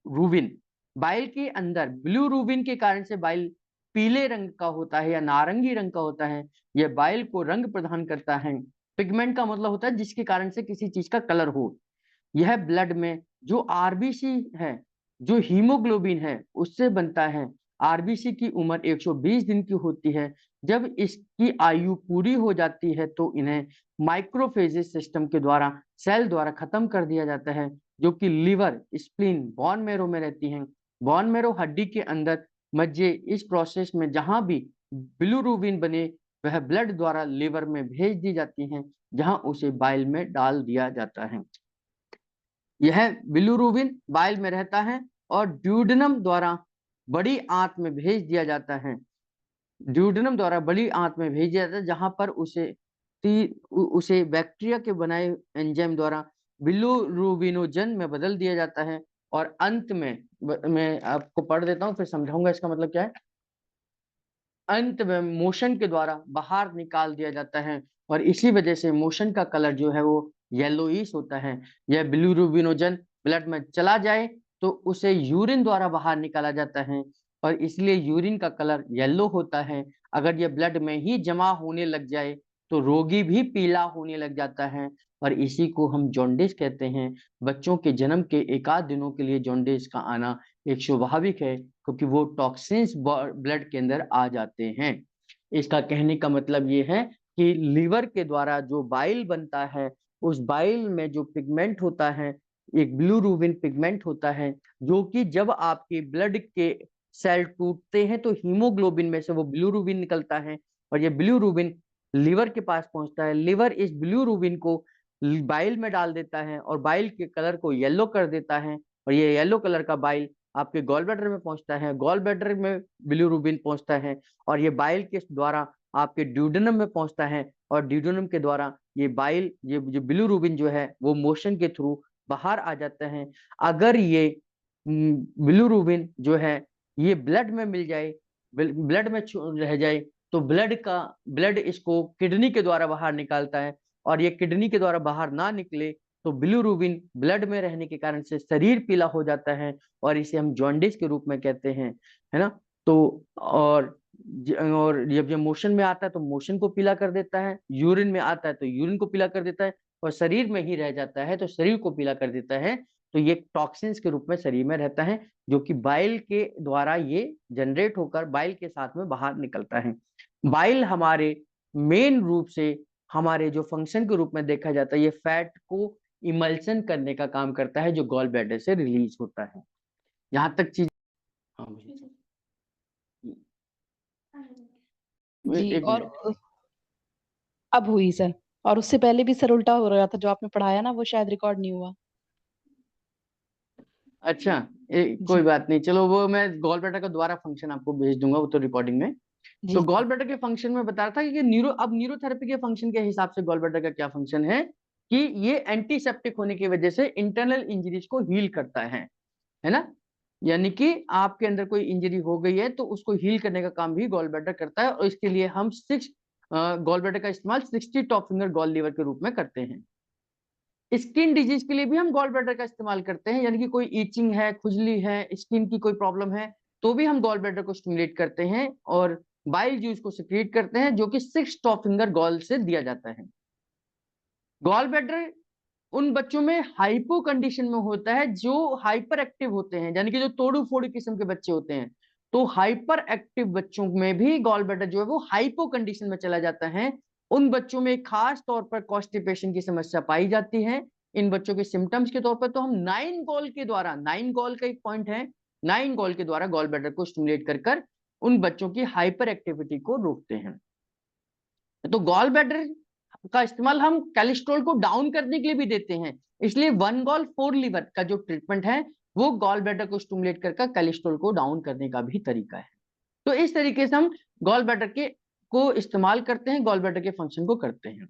रूबिन। बाइल के अंदर ब्लू रूबिन के कारण से बाइल पीले रंग का होता है या नारंगी रंग का होता है। यह बाइल को रंग प्रदान करता है। पिगमेंट का मतलब होता है जिसके कारण से किसी चीज का कलर हो। यह ब्लड में जो आरबीसी है, जो हीमोग्लोबिन है, उससे बनता है। आरबीसी की उम्र 120 दिन की होती है। जब इसकी आयु पूरी हो जाती है तो इन्हें माइक्रोफेजेस सिस्टम के द्वारा सेल द्वारा खत्म कर दिया जाता है, जो कि लिवर, स्प्लीन, बोन मैरो में रहती हैं। बोन मैरो हड्डी के अंदर मज्जे इस प्रोसेस में जहां भी बिलुरुबिन बने वह ब्लड द्वारा लिवर में भेज दी जाती हैं, जहां उसे बाइल में डाल दिया जाता है। यह बिलुरुबिन बाइल में रहता है और ड्यूडेनम द्वारा बड़ी आंत में भेज दिया जाता है। ड्यूडेनम द्वारा बड़ी आंत में भेज दिया जाता है, जहां पर उसे बैक्टीरिया के बनाए एंजाइम द्वारा बिलुरुबिनोजन में बदल दिया जाता है। और अंत में मैं आपको पढ़ देता हूँ फिर समझाऊंगा इसका मतलब क्या है। अंत में मोशन के द्वारा बाहर निकाल दिया जाता है और इसी वजह से मोशन का कलर जो है वो येलोइश होता है। यह बिलुरुबिनोजन ब्लड में चला जाए तो उसे यूरिन द्वारा बाहर निकाला जाता है और इसलिए यूरिन का कलर येलो होता है। अगर यह ब्लड में ही जमा होने लग जाए तो रोगी भी पीला होने लग जाता है और इसी को हम जॉन्डिस कहते हैं। बच्चों के जन्म के एकाध दिनों के लिए जॉन्डिस का आना एक स्वाभाविक है, क्योंकि वो टॉक्सिन्स ब्लड के अंदर आ जाते हैं। इसका कहने का मतलब ये है कि लीवर के द्वारा जो बाइल बनता है, उस बाइल में जो पिगमेंट होता है, एक बिलुरुबिन पिगमेंट होता है, जो कि जब आपके ब्लड के सेल टूटते हैं तो हीमोग्लोबिन में से वो बिलुरुबिन निकलता है और ये बिलुरुबिन लीवर के पास पहुंचता है। लीवर इस बिलुरुबिन को बाइल में डाल देता है और बाइल के कलर को येलो कर देता है और ये येलो कलर का बाइल आपके गॉल ब्लैडर में पहुंचता है। गॉल ब्लैडर में बिलुरुबिन पहुंचता है और ये बाइल के द्वारा आपके ड्यूडेनम में पहुंचता है और ड्यूडेनम के द्वारा ये बाइल, ये जो बिलुरुबिन जो है वो मोशन के थ्रू बाहर आ जाता है। अगर ये बिलुरुबिन जो है ये ब्लड में मिल जाए, ब्लड में रह जाए तो ब्लड इसको किडनी के द्वारा बाहर निकालता है और ये किडनी के द्वारा बाहर ना निकले तो बिलुरुबिन ब्लड में रहने के कारण से शरीर पीला हो जाता है और इसे हम जॉन्डिस के रूप में कहते हैं, है ना। तो और जब ये मोशन में आता है तो मोशन को पीला कर देता है, यूरिन में आता है तो यूरिन को पीला कर देता है और शरीर में ही रह जाता है तो शरीर को पीला कर देता है। तो ये टॉक्सिन्स के रूप में शरीर में रहता है, जो कि बाइल के द्वारा ये जनरेट होकर बाइल के साथ में बाहर निकलता है। बाइल हमारे मेन रूप से हमारे जो फंक्शन के रूप में देखा जाता है, ये फैट को इमल्सन करने का काम करता है जो गॉल ब्लैडर से रिलीज होता है। यहाँ तक चीज। हाँ भैया। जी। एक और मिनट। अब हुई सर। और उससे पहले भी सर उल्टा हो रहा था, जो आपने पढ़ाया ना वो शायद रिकॉर्ड नहीं हुआ। अच्छा, कोई जी। बात नहीं, चलो वो मैं गॉल ब्लैडर का दोबारा फंक्शन आपको भेज दूंगा, वो तो रिकॉर्डिंग में। जी तो सर। गॉल ब्लैडर के फंक्शन में बता रहा था कि न्यूरोथेरेपी के फंक्शन के हिसाब से गॉल ब्लैडर का क्या फंक्शन है कि ये एंटीसेप्टिक होने की वजह से इंटरनल इंजरीज को हील करता है ना। यानी कि आपके अंदर कोई इंजरी हो गई है तो उसको हील करने का काम भी गॉल ब्लैडर करता है और इसके लिए हम 6 गॉल ब्लैडर का इस्तेमाल 60 टॉप फिंगर गॉल लीवर के रूप में करते हैं। स्किन डिजीज के लिए भी हम गॉल ब्लैडर का इस्तेमाल करते हैं, यानी कि कोई ईचिंग है, खुजली है, स्किन की कोई प्रॉब्लम है, तो भी हम गॉल ब्लैडर को स्टिमुलेट करते हैं और बाइल जूस को सिक्रीट करते हैं, जो कि 6 टॉप फिंगर गॉल से दिया जाता है। गॉल ब्लैडर उन बच्चों में हाइपो कंडीशन में होता है जो हाइपर एक्टिव होते हैं, यानी कि जो तोड़ू फोड़ू किस्म के बच्चे होते हैं। तो हाइपर एक्टिव बच्चों में भी गॉल ब्लैडर जो है वो हाइपो कंडीशन में चला जाता है। उन बच्चों में खास तौर पर कॉन्स्टिपेशन की समस्या पाई जाती है। इन बच्चों के सिम्टम्स के तौर पर तो हम 9 गॉल के द्वारा, 9 गॉल का एक पॉइंट है, 9 गॉल के द्वारा गॉल ब्लैडर को स्टिमुलेट कर कर उन बच्चों की हाइपर एक्टिविटी को रोकते हैं। तो गॉल ब्लैडर का इस्तेमाल हम कोलेस्ट्रॉल को डाउन करने के लिए भी देते हैं, इसलिए 1 गॉल 4 लीवर का जो ट्रीटमेंट है वो गॉल ब्लैडर को स्टिमुलेट कर कोलेस्ट्रॉल को डाउन करने का भी तरीका है। तो इस तरीके से हम गॉल ब्लैडर के को इस्तेमाल करते हैं, गॉल ब्लैडर के फंक्शन को करते हैं।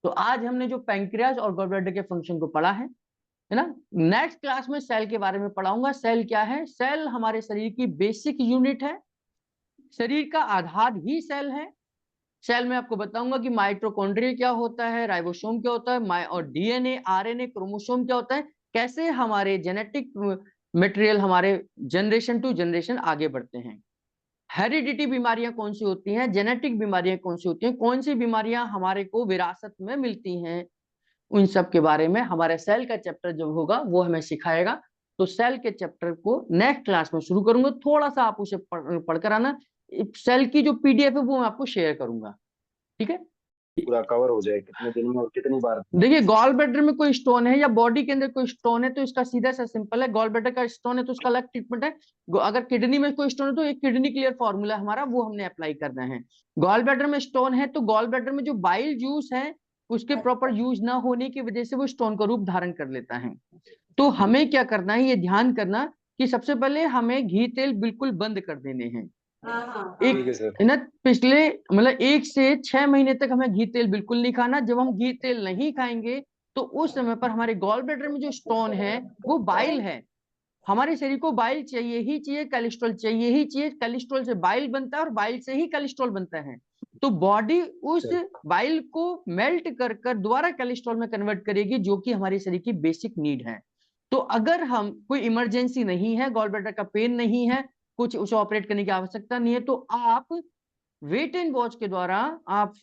तो आज हमने जो पैंक्रियाज और गॉल ब्लैडर के फंक्शन को पढ़ा है ना। नेक्स्ट क्लास में सेल के बारे में पढ़ाऊंगा। सेल क्या है? सेल हमारे शरीर की बेसिक यूनिट है, शरीर का आधार ही सेल है। सेल में आपको बताऊंगा कि माइटोकॉन्ड्रिया क्या होता है, राइबोसोम क्या होता है, और डीएनए, आरएनए, क्रोमोसोम क्या होता है, कैसे हमारे जेनेटिक मटेरियल हमारे जनरेशन टू जनरेशन आगे बढ़ते हैं। हेरिडिटी बीमारियां कौन सी होती हैं, जेनेटिक बीमारियां कौन सी होती हैं, कौन सी बीमारियां हमारे को विरासत में मिलती हैं, उन सब के बारे में हमारे सेल का चैप्टर जो होगा वो हमें सिखाएगा। तो सेल के चैप्टर को नेक्स्ट क्लास में शुरू करूंगा। थोड़ा सा आप उसे पढ़कर आना। सेल की जो पीडीएफ है वो मैं आपको शेयर करूंगा, ठीक है। पूरा कवर हो जाए कितने दिन में और कितनी बार? देखिए, गॉल ब्लैडर में कोई स्टोन है या बॉडी के अंदर कोई स्टोन है तो इसका सीधा सा सिंपल है। गॉल ब्लैडर का स्टोन है तो उसका अलग ट्रीटमेंट है। अगर किडनी में कोई स्टोन है तो एक किडनी क्लियर फॉर्मूला हमारा वो हमने अप्लाई करना है। गॉल ब्लैडर में स्टोन है तो गॉल ब्लैडर में जो बाइल जूस है उसके प्रॉपर यूज ना होने की वजह से वो स्टोन का रूप धारण कर लेता है। तो हमें क्या करना है, ये ध्यान करना कि सबसे पहले हमें घी तेल बिल्कुल बंद कर देने हैं। ठीक है सर। एक ना पिछले मतलब 1 से 6 महीने तक हमें घी तेल बिल्कुल नहीं खाना। जब हम घी तेल नहीं खाएंगे तो उस समय पर हमारे गॉल ब्लैडर में जो स्टोन है वो बाइल है। हमारे शरीर को बाइल चाहिए ही चाहिए, कोलेस्ट्रॉल चाहिए ही चाहिए। कोलेस्ट्रॉल से बाइल बनता है और बाइल से ही कोलेस्ट्रॉल बनता है। तो बॉडी उस बाइल को मेल्ट कर कर दोबारा कोलेस्ट्रॉल में कन्वर्ट करेगी, जो कि हमारे शरीर की बेसिक नीड है। तो अगर हम कोई इमरजेंसी नहीं है, गॉल ब्लैडर का पेन नहीं है, कुछ उसे ऑपरेट करने की आवश्यकता नहीं है, तो आप वेट एंड वॉच के द्वारा आप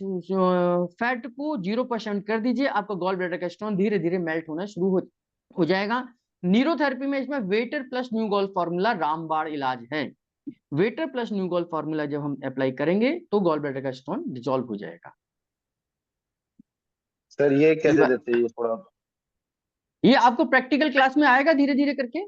फैट को 0% कर दीजिए। आपका गॉल ब्लैडर का स्टोन धीरे धीरे मेल्ट होना शुरू हो जाएगा। न्यूरोथेरेपी में इसमें water plus new gall formula रामबाण इलाज है। Water plus new gall formula जब हम अप्लाई करेंगे तो गॉल ब्लैडर का स्टोन डिसॉल्व हो जाएगा। सर ये कैसे देते हैं ये थोड़ा? ये आपको प्रैक्टिकल क्लास में आएगा धीरे धीरे करके।